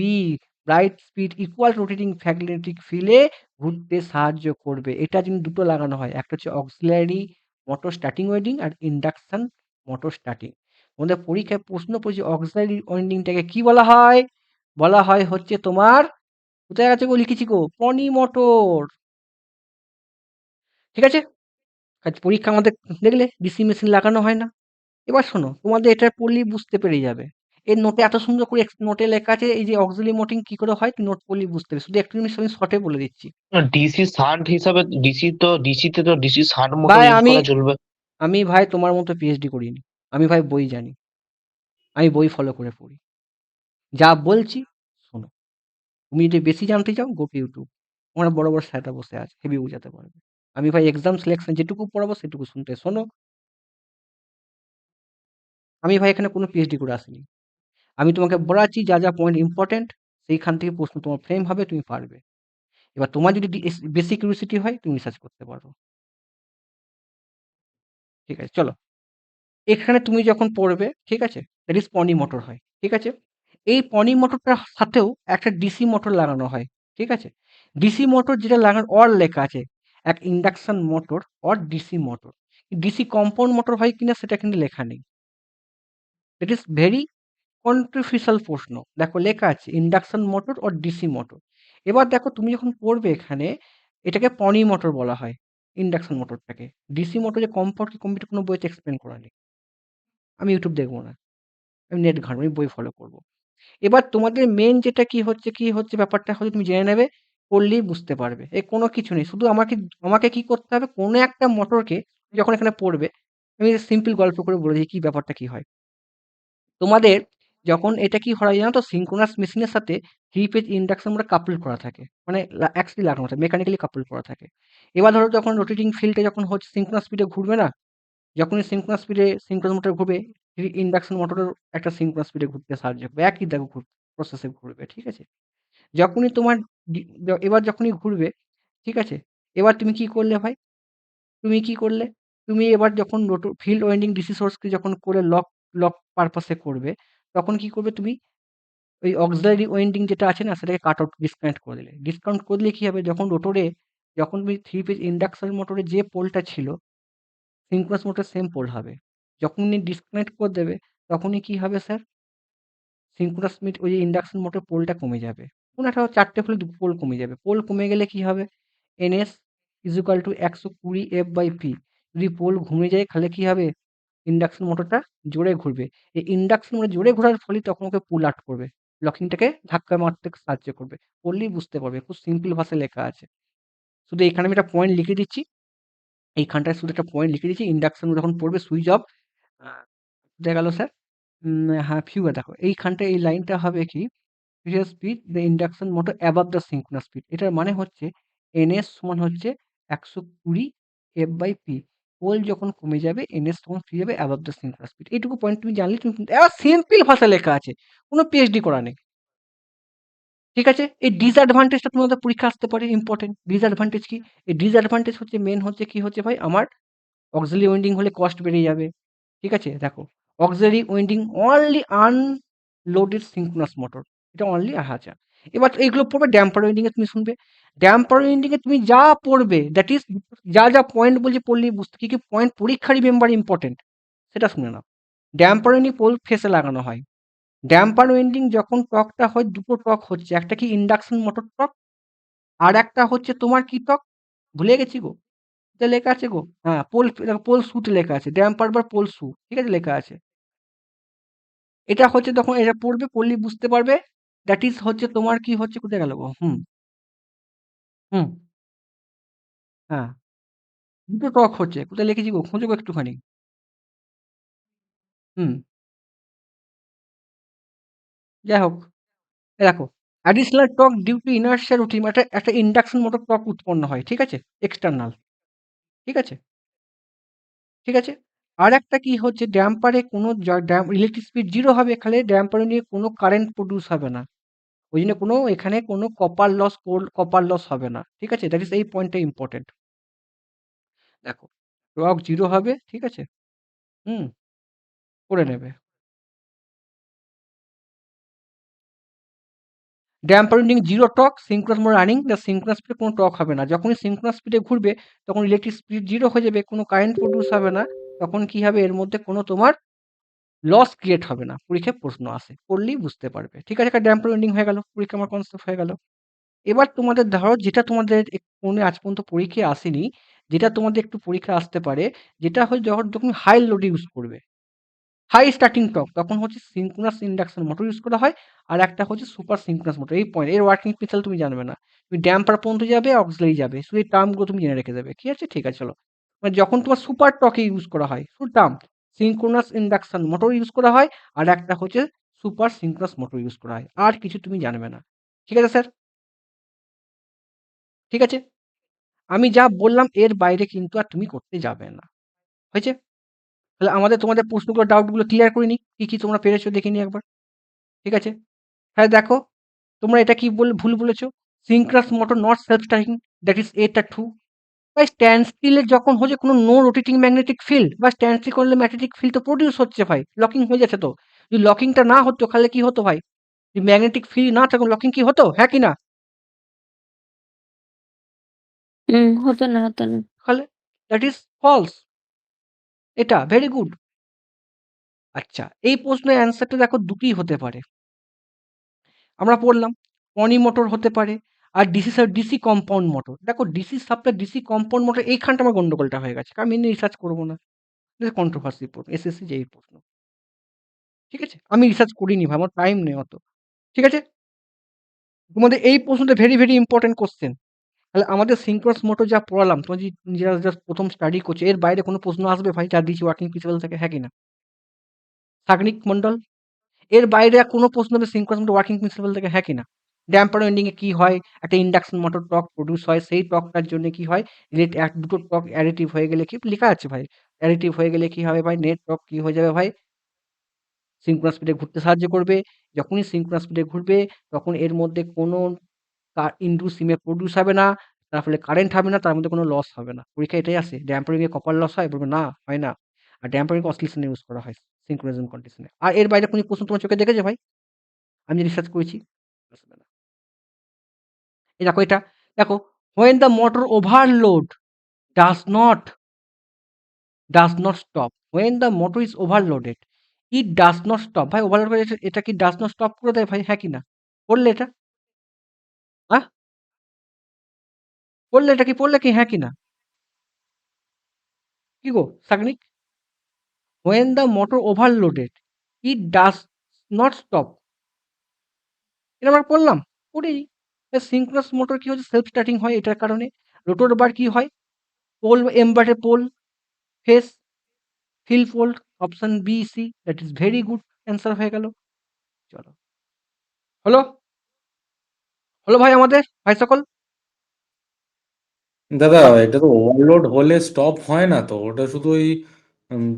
bright speed equal rotating magnetic field এ ঘুরতে সাহায্য করবে। এটা যদি দুটো লাগানো হয়, একটা হচ্ছে auxiliary motor starting winding আর induction motor starting। আমাদের পরীক্ষায় প্রশ্ন পড়েছে auxiliary winding টাকে কি বলা হয়? বলা হয় হচ্ছে তোমার, কোথায় আছে গো, লিখেছি গো, পনি মোটর। ঠিক আছে? আজ পরীক্ষা আমাদের দেখলে ডিসি মেশিন লাগানো হয় না। এবার শোনো, তোমাদের এটা পড়লেই বুঝতে পেরে যাবে। এর নোটে এত সুন্দর করে নোটে লেখা আছে এই যে অক্সিলারি মোটিং কি করে হয়, তুমি নোট পড়লেই বুঝতে পারবে। শুধু একটু জিনিস আমি শর্টে বলে দিচ্ছি। ডিসি শান্ট হিসাবে ডিসিতে তো ডিসি শান্ট মোটর ভাই ইউজ আমি করা চলবে। আমি ভাই তোমার মতো পিএইচডি করিনি। আমি ভাই বই জানি। আমি বই ফলো করে পড়ি। যা বলছি শোনো। তুমি যদি বেশি জানতে চাও গো টু ইউটিউব। ওখানে বড় বড় স্যাররা বসে আছে, হেভি বোঝাতে পারবে। আমি ভাই এক্সাম সিলেকশন যেটুকু পড়াবো সেটুকু শুনতে শোনো। আমি ভাই এখানে কোনো পিএইচডি করে আসিনি। আমি তোমাকে বলাচ্ছি যা যা পয়েন্ট ইম্পর্টেন্ট, সেইখান থেকে প্রশ্ন তোমার ফ্রেম হবে, তুমি পারবে। এবার তোমার যদি বেশি কিউরিওসিটি হয় তুমি রিসার্চ করতে পারো। ঠিক আছে, চলো। এখানে তুমি যখন পড়বে, ঠিক আছে, দ্যাট ইজ পনি মোটর হয়, ঠিক আছে। এই পনি মোটরটার সাথেও একটা ডিসি মোটর লাগানো হয়, ঠিক আছে। ডিসি মোটর যেটা লাগানো অর লেখা আছে, এক induction motor or DC motor. DC compound motor হয় কিনা সেটা কিন্তু লেখা নেই। দ্যাট ইজ ভেরি কন্ট্রোভার্সিয়াল প্রশ্ন। দেখো লেখা আছে induction motor or DC motor. এবার দেখো তুমি যখন পড়বে এখানে, এটাকে পনি মোটর বলা হয় ইন্ডাকশন মোটরটাকে। ডিসি মোটর যে কম্পাউন্ড কম্পিউটার কোনো বইতে এক্সপ্লেন করা নেই। আমি ইউটিউব দেখবো না, আমি নেট ঘাঁটবো, আমি বই ফলো করবো। এবার তোমাদের মেন যেটা কি হচ্ছে ব্যাপারটা হচ্ছে তুমি জেনে নেবে, পড়লেই বুঝতে পারবে। এ কোনো কিছু নেই, শুধু আমাকে আমাকে কি করতে হবে, কোনো একটা মোটরকে যখন এখানে পড়বে, আমি সিম্পল গল্প করে বলে দিই কি ব্যাপারটা কি হয়। তোমাদের যখন এটা কি হয় জানো তো, সিঙ্ক্রোনাস মেশিনের সাথে 3 ফেজ ইন্ডাকশন মোটর কাপল করা থাকে, মানে অ্যাকচুয়ালি লাগানো থাকে, মেকানিক্যালি কাপল করা থাকে। এবার ধরো যখন রোটেটিং ফিল্ডে যখন হচ্ছে সিঙ্ক্রোনাস স্পিডে ঘুরবে না, যখনই সিঙ্ক্রোনাস স্পিডে সিঙ্ক্রোনাস মোটর ঘুরবে, ইন্ডাকশন মোটরের একটা সিঙ্ক্রোনাস স্পিডে ঘুরতে সাহায্য করবে, একই দেখো প্রসেসে ঘুরবে, ঠিক আছে। যখনই তোমার এবার যখনই ঘুরবে, ঠিক আছে, এবার তুমি কি করলে ভাই, তুমি কি করলে, তুমি এবার যখন ফিল্ড ওয়াইন্ডিং ডিসি সোর্সকে যখন করে লক লক পারপাসে করবে, তখন কি করবে তুমি, ওই অক্সিলারি ওয়াইন্ডিং যেটা আছে না সেটাকে কাট আউট ডিসকানেক্ট করে দিলে। ডিসকাউন্ট করলে কি হবে, যখন রোটরে, যখন তুমি 3 ফেজ ইন্ডাকশন মোটরে যে পোলটা ছিল, সিঙ্ক্রোনাস মোটর সেম পোল হবে। যখনই ডিসকানেক্ট করে দেবে, তখনই কি হবে স্যার, সিঙ্ক্রোনাস ওই যে ইন্ডাকশন মোটর পোলটা কমে যাবে। কোনো একটা 4টে হলে 2 পোল কমে যাবে। পোল কমে গেলে কি হবে, NS is equal to 120 F/P। যদি পোল ঘুরে যায় তাহলে কি হবে, ইন্ডাকশন মোটরটা জোরে ঘুরবে। এই ইন্ডাকশন মোটর জোরে ঘোরার ফলে তখন ওকে পুল আউট করবে, লকিংটাকে ধাক্কা মারতে সাহায্য করবে। পড়লেই বুঝতে পারবে, খুব সিম্পল ভাষায় লেখা আছে। শুধু এখানে আমি একটা পয়েন্ট লিখে দিচ্ছি, এইখানটায় শুধু একটা পয়েন্ট লিখে দিচ্ছি, ইন্ডাকশন যখন পড়বে সুইচ অফ, দেখা গেল স্যার, হ্যাঁ ফিউগার দেখো এইখানটায় এই লাইনটা হবে কি, speed the induction motor above the synchronous speed. এটার মানে হচ্ছে NS সমান হচ্ছে 120 F/P। পোল যখন কমে যাবে NS তখন ফিরে যাবে অ্যাবাভ দ্য সিঙ্ক্রোনাস স্পিড। এইটুকু পয়েন্ট তুমি জানলে তুমি এবার সিম্পল ভাষায় লেখা আছে, কোনো পিএইচডি করা নেই, ঠিক আছে। এই ডিসঅ্যাডভান্টেজটা তোমাদের পরীক্ষা আসতে পারে, ইম্পর্টেন্ট। ডিসঅ্যাডভান্টেজ কি, এই ডিসঅ্যাডভান্টেজ হচ্ছে মেন হচ্ছে কি হচ্ছে ভাই, আমার অক্সিলারি ওয়াইন্ডিং হলে কস্ট বেড়ে যাবে, ঠিক আছে। দেখো auxiliary winding only unloaded synchronous motor, এটা অনলি 1000। এবার এইগুলো পড়বে ড্যাম্পার ওয়াইন্ডিং এ, তুমি শুনবে ড্যাম্পার ওয়াইন্ডিং এ তুমি যা পড়বে, দ্যাট ইজ যা যা পয়েন্ট বলছে পড়লেই বুঝতে, কি কি পয়েন্ট পরীক্ষারই মেম্বার ইম্পর্টেন্ট সেটা শুনে নাও। ড্যাম্পার ওয়াইন্ডিং পোল ফেসে লাগানো হয়। ড্যাম্পার ওয়াইন্ডিং যখন টর্কটা হয়, দুটো টর্ক হচ্ছে, একটা কি ইন্ডাকশন মোটর টর্ক, আর একটা হচ্ছে তোমার কি টর্ক, ভুলে গেছি গো, এটা লেখা আছে গো, হ্যাঁ পোল, পোল শুট লেখা আছে, ড্যাম্পার বা পোল শু, ঠিক আছে, লেখা আছে। এটা হচ্ছে তখন এটা পড়বে, পড়লেই বুঝতে পারবে। দ্যাট ইজ হচ্ছে তোমার কি হচ্ছে, কোথায় গেল গো, হুম, হ্যাঁ, দুটো টক হচ্ছে, কোথায় লিখেছি গো, খোঁজো গো একটুখানি। হুম, যাই হোক, এ দেখো additional torque due to inertia routine, একটা একটা ইন্ডাকশন মোটর টর্ক উৎপন্ন হয়, ঠিক আছে, এক্সটার্নাল, ঠিক আছে, ঠিক আছে। আর একটা কি হচ্ছে, ড্যাম্পারে কোনো ইলেকট্রিক স্পিড 0 হবে, খালি ড্যাম্পারে নিয়ে কোনো কারেন্ট প্রডিউস হবে না, ওই জন্য কোনো এখানে কোনো কপার লস হবে না, ঠিক আছে। দ্যাট ইজ এই পয়েন্টটা ইম্পর্টেন্ট। দেখো টর্ক 0 হবে, ঠিক আছে, হুম, করে নেবে। Damper winding 0 torque, synchronous motor running, the synchronous স্পিডে কোনো টর্ক হবে না। যখনই সিঙ্ক্রোনাস স্পিডে ঘুরবে তখন ইলেকট্রিক স্পিড 0 হয়ে যাবে, কোনো কারেন্ট প্রডিউস হবে না, তখন কি হবে, এর মধ্যে কোনো তোমার লস ক্রিয়েট হবে না। পরীক্ষায় প্রশ্ন আসে, পড়লেই বুঝতে পারবে, ঠিক আছে। একটা ড্যাম্পার উইন্ডিং হয়ে গেল, পরীক্ষা আমার কনসেপ্ট হয়ে গেল। এবার তোমাদের ধরো যেটা তোমাদের কোনো আজ পর্যন্ত পরীক্ষায় আসেনি, যেটা তোমাদের একটু পরীক্ষা আসতে পারে, যেটা হয় যখন তুমি হাই লোড ইউজ করবে, হাই স্টার্টিং টর্ক, তখন হচ্ছে সিঙ্ক্রোনাস ইন্ডাকশন মোটর ইউজ করা হয়। আর একটা হচ্ছে সুপার সিঙ্ক্রোনাস মোটর। এই পয়েন্ট, এর ওয়ার্কিং প্রিন্সিপাল তুমি জানবে না, তুমি ড্যাম্পার পর্যন্ত যাবে, অক্সিলারি যাবে, শুধু এই টার্মগুলো তুমি জেনে রেখে দেবে, কি আছে, ঠিক আছে চলো। মানে যখন তোমার সুপার টর্কে ইউজ করা হয়, শুধু term synchronous induction motor use করা হয়, আর একটা হচ্ছে সুপার সিঙ্ক্রোনাস মোটর ইউজ করা হয়, আর কিছু তুমি জানবে না, ঠিক আছে স্যার, ঠিক আছে। আমি যা বললাম এর বাইরে কিন্তু আর তুমি করতে যাবে না, হয়েছে। তাহলে আমাদের তোমাদের প্রশ্নগুলো ডাউটগুলো ক্লিয়ার করে নিই, কি কি তোমরা পেরেছো দেখে নিই একবার, ঠিক আছে। হ্যাঁ দেখো, তোমরা এটা কি ভুল বলেছো, synchronous motor not self starting, that is এটা ট্রু। বা স্ট্যান্ড স্টিলের যখন হচ্ছে কোনো নো রোটেটিং ম্যাগনেটিক ফিল্ড, বা স্ট্যান্ড স্টিল করলে ম্যাগনেটিক ফিল্ড তো প্রডিউস হচ্ছে ভাই, লকিং হয়ে যাচ্ছে তো। যদি লকিংটা না হতো তাহলে কি হতো ভাই? যদি ম্যাগনেটিক ফিল্ড না থাকতো লকিং কি হতো, হ্যাঁ কি না? হতো না, হতো না। তাহলে দ্যাট ইজ ফলস। এটা ভেরি গুড। আচ্ছা, এই প্রশ্নের অ্যান্সারটা দেখো দুটোই হতে পারে। আমরা পড়লাম পনি মোটর হতে পারে, আর ডিসি কম্পাউন্ড মোটর। দেখো DC supply DC compound motor, এইখানটা আমার গন্ডগোলটা হয়ে গেছে, কারণ আমি রিসার্চ করবো না। কন্ট্রোভার্সি প্রশ্ন, এসএসসি যেই প্রশ্ন, ঠিক আছে? আমি রিসার্চ করিনি ভাই, আমার টাইম নেই অত, ঠিক আছে? তোমাদের এই প্রশ্নটা ভেরি ভেরি ইম্পর্টেন্ট কোশ্চেন। তাহলে আমাদের সিনক্রোনাস মোটর যা পড়ালাম, তোমার যারা জাস্ট প্রথম স্টাডি করছে, এর বাইরে কোনো প্রশ্ন আসবে ভাই যা দিচ্ছি ওয়ার্কিং প্রিন্সিপাল থেকে, হ্যাঁ কি না? সাগনিক মন্ডল, এর বাইরে আর কোনো প্রশ্ন হবে সিনক্রোনাস মোটর ওয়ার্কিং প্রিন্সিপাল থেকে, হ্যাঁ কি না? ড্যাম্পার ওয়েন্ডিং এ কি হয়? একটা ইন্ডাকশন মোটর টর্ক প্রডিউস হয়, সেই টর্কটার জন্য কি হয়? এক দুটো টর্ক অ্যাডিটিভ হয়ে গেলে কি লেখা আছে ভাই? অ্যাডিটিভ হয়ে গেলে কি হবে ভাই? নেট টর্ক কি হয়ে যাবে ভাই? সিনক্রোনাস স্পিডে ঘুরতে সাহায্য করবে। যখনই সিনক্রোনাস স্পিডে ঘুরবে, তখন এর মধ্যে কোনো ইনডুস ইএমএফ প্রডিউস হবে না, তার ফলে কারেন্ট হবে না, তার মধ্যে কোনো লস হবে না। পরীক্ষায় এটাই আসে। ড্যাম্পারিং এ কপার লস হয়? বলবে না, হয় না। আর ড্যাম্পারিং অসিলেশন ইউজ করা হয় সিনক্রোনিজম কন্ডিশনে। আর এর বাইরে কোনো প্রশ্ন তোমার চোখে দেখেছে ভাই? আমি রিসার্চ করেছি, আসবে না। এই দেখো এটা, দেখো when the motor overload does not stop, when the motor is overloaded it does not stop। ভাই ওভারলোড করে এটা কি does not stop করে দেয় ভাই, হ্যাঁ কি না? পড়লে এটা, হ্যাঁ পড়লে এটা কি, পড়লে কি, হ্যাঁ কি না? কি গো Sagnik? when the motor overloaded it does not stop, এটা আমরা পড়লাম, পড়েই। সিনক্রোনাস মোটর কি হচ্ছে, সেলফ স্টার্টিং হয় এটার কারণে। রোটর বার কি হয়? Pole embrace pole face fill fold, option B C, that is very good answer হয়ে গেল। চলো, হলো হলো ভাই আমাদের, ভাই সকল। দাদা এটা তো ওভারলোড হলে স্টপ হয় না তো, ওটা শুধু ওই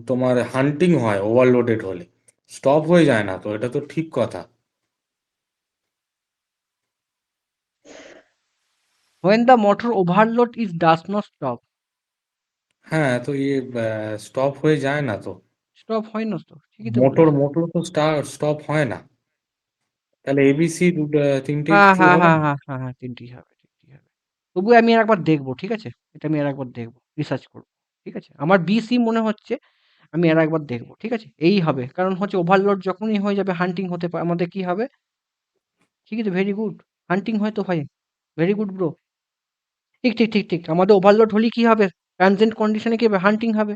তোমার হান্টিং হয় ওভারলোডেড হলে, স্টপ হয়ে যায় না তো, এটা তো ঠিক কথা। when the motor overload it does not stop, হ্যাঁ তো ইয়ে স্টপ হয়ে যায় না তো, স্টপ হয় না তো, ঠিকই তো মোটর বলেছো। মোটর তো স্টপ হয় না, তাহলে এবিসি তিনটেই হ্যাঁ ট্রু হ্যাঁ হবে হ্যাঁ না? হ্যাঁ হ্যাঁ হ্যাঁ, তিনটেই হবে, তিনটেই হবে। তবুও আমি আর একবার দেখবো, ঠিক আছে? এটা আমি আর একবার দেখবো, রিসার্চ করবো, ঠিক আছে? আমার বিসি মনে হচ্ছে, আমি আর একবার দেখবো, ঠিক আছে? এই হবে, কারণ হচ্ছে ওভারলোড যখনই হয়ে যাবে হান্টিং হতে পারে, আমাদের কি হবে? ঠিকই তো, ভেরি গুড। হান্টিং হয় তো ভাই, ভেরি গুড ব্রো। ঠিক ঠিক ঠিক ঠিক, আমাদের ওভারলোড হলে কি হবে? ট্রানজিয়েন্ট কন্ডিশনে কি হবে? হান্টিং হবে,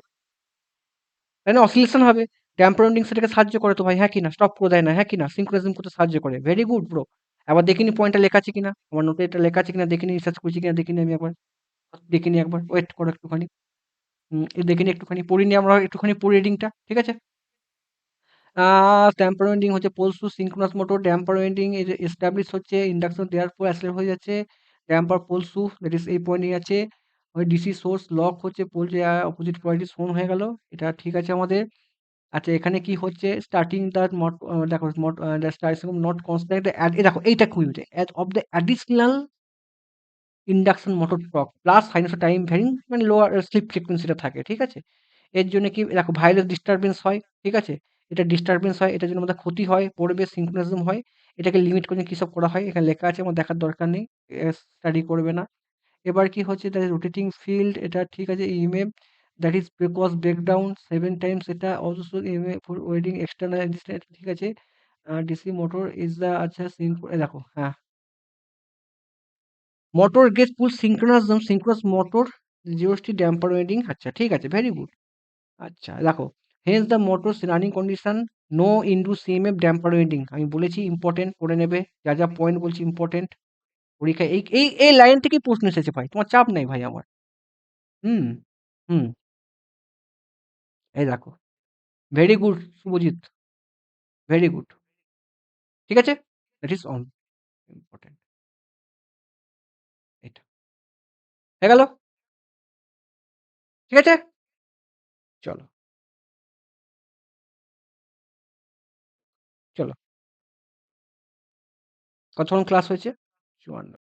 তাই না? অসিলেশন হবে। ড্যাম্পার সেটাকে সাহায্য করে তো ভাই, হ্যাঁ কি না? স্টপ করে দেয় না, হ্যাঁ কি না? সিনক্রোনিজম করতে সাহায্য করে, ভেরি গুড ব্রো। আবার দেখিনি পয়েন্টটা লেখা আছে কিনা, আমার নোটে এটা লেখা আছে কিনা দেখিনি, রিসার্চ করছি কিনা দেখিনি, আমি একবার দেখিনি, একবার ওয়েট করো একটুখানি। দেখিনি, একটুখানি পড়িনি, আমরা একটুখানি পড়ি রিডিংটা, ঠিক আছে? ড্যাম্পার ওয়েন্ডিং হচ্ছে poles to synchronous motor, damper winding establish হচ্ছে, ইন্ডাকশন দেওয়ার পর অ্যাক্সেলারেট হয়ে যাচ্ছে, damper poles to, that is এই পয়েন্টই আছে। ওই ডিসি সোর্স লক হচ্ছে, পোল যে অপোজিট পোলারিটি শোন হয়ে গেল, এটা ঠিক আছে আমাদের। আচ্ছা, এখানে কি হচ্ছে? স্টার্টিং দ্য মট, দেখো মট, দ্য স্টার্টিং নট কনস্ট্যান্ট, দেখো এইটা খুবই as of the additional induction motor torque plus sinusoid time varying, মানে লোয়ার স্লিপ ফ্রিকোয়েন্সিটা থাকে, ঠিক আছে? এর জন্য কি দেখো ভাইরাস ডিস্টারবেন্স হয়, ঠিক আছে? এটা ডিস্টারবেন্স হয়, এটার জন্য আমাদের ক্ষতি হয়, পড়বে সিনক্রোনিজম হয়। এটাকে লিমিট করে কিসব করা হয়, এখানে লেখা আছে, আমার দেখার দরকার নেই, স্টাডি করবে না। এবার কি হচ্ছে, দ্যাট রোটেটিং ফিল্ড, এটা ঠিক আছে। EMF that is because breakdown 7 times, এটা also EMF for winding external, ঠিক আছে। ডিসি মোটর ইজ দ্য, আচ্ছা দেখো, হ্যাঁ, motor get full synchronous motor জিওসটি ড্যাম্পার ওয়েডিং, আচ্ছা ঠিক আছে, ভেরি গুড। আচ্ছা দেখো, hence the motors running condition, no induced EMF damper winding, আমি বলেছি ইম্পর্টেন্ট, পড়ে নেবে, যা যা পয়েন্ট বলছি ইম্পর্টেন্ট। পরীক্ষায় এই এই এই লাইন থেকেই প্রশ্ন এসেছে ভাই, তোমার চাপ নেই ভাই আমার। হুম হুম, এই দেখো, very good Shubhajit, very good, ঠিক আছে। দ্যাট ইজ অন ইম্পর্টেন্ট, এটা হয়ে গেল, ঠিক আছে। চলো চলো, কতক্ষণ ক্লাস হয়েছে? 54।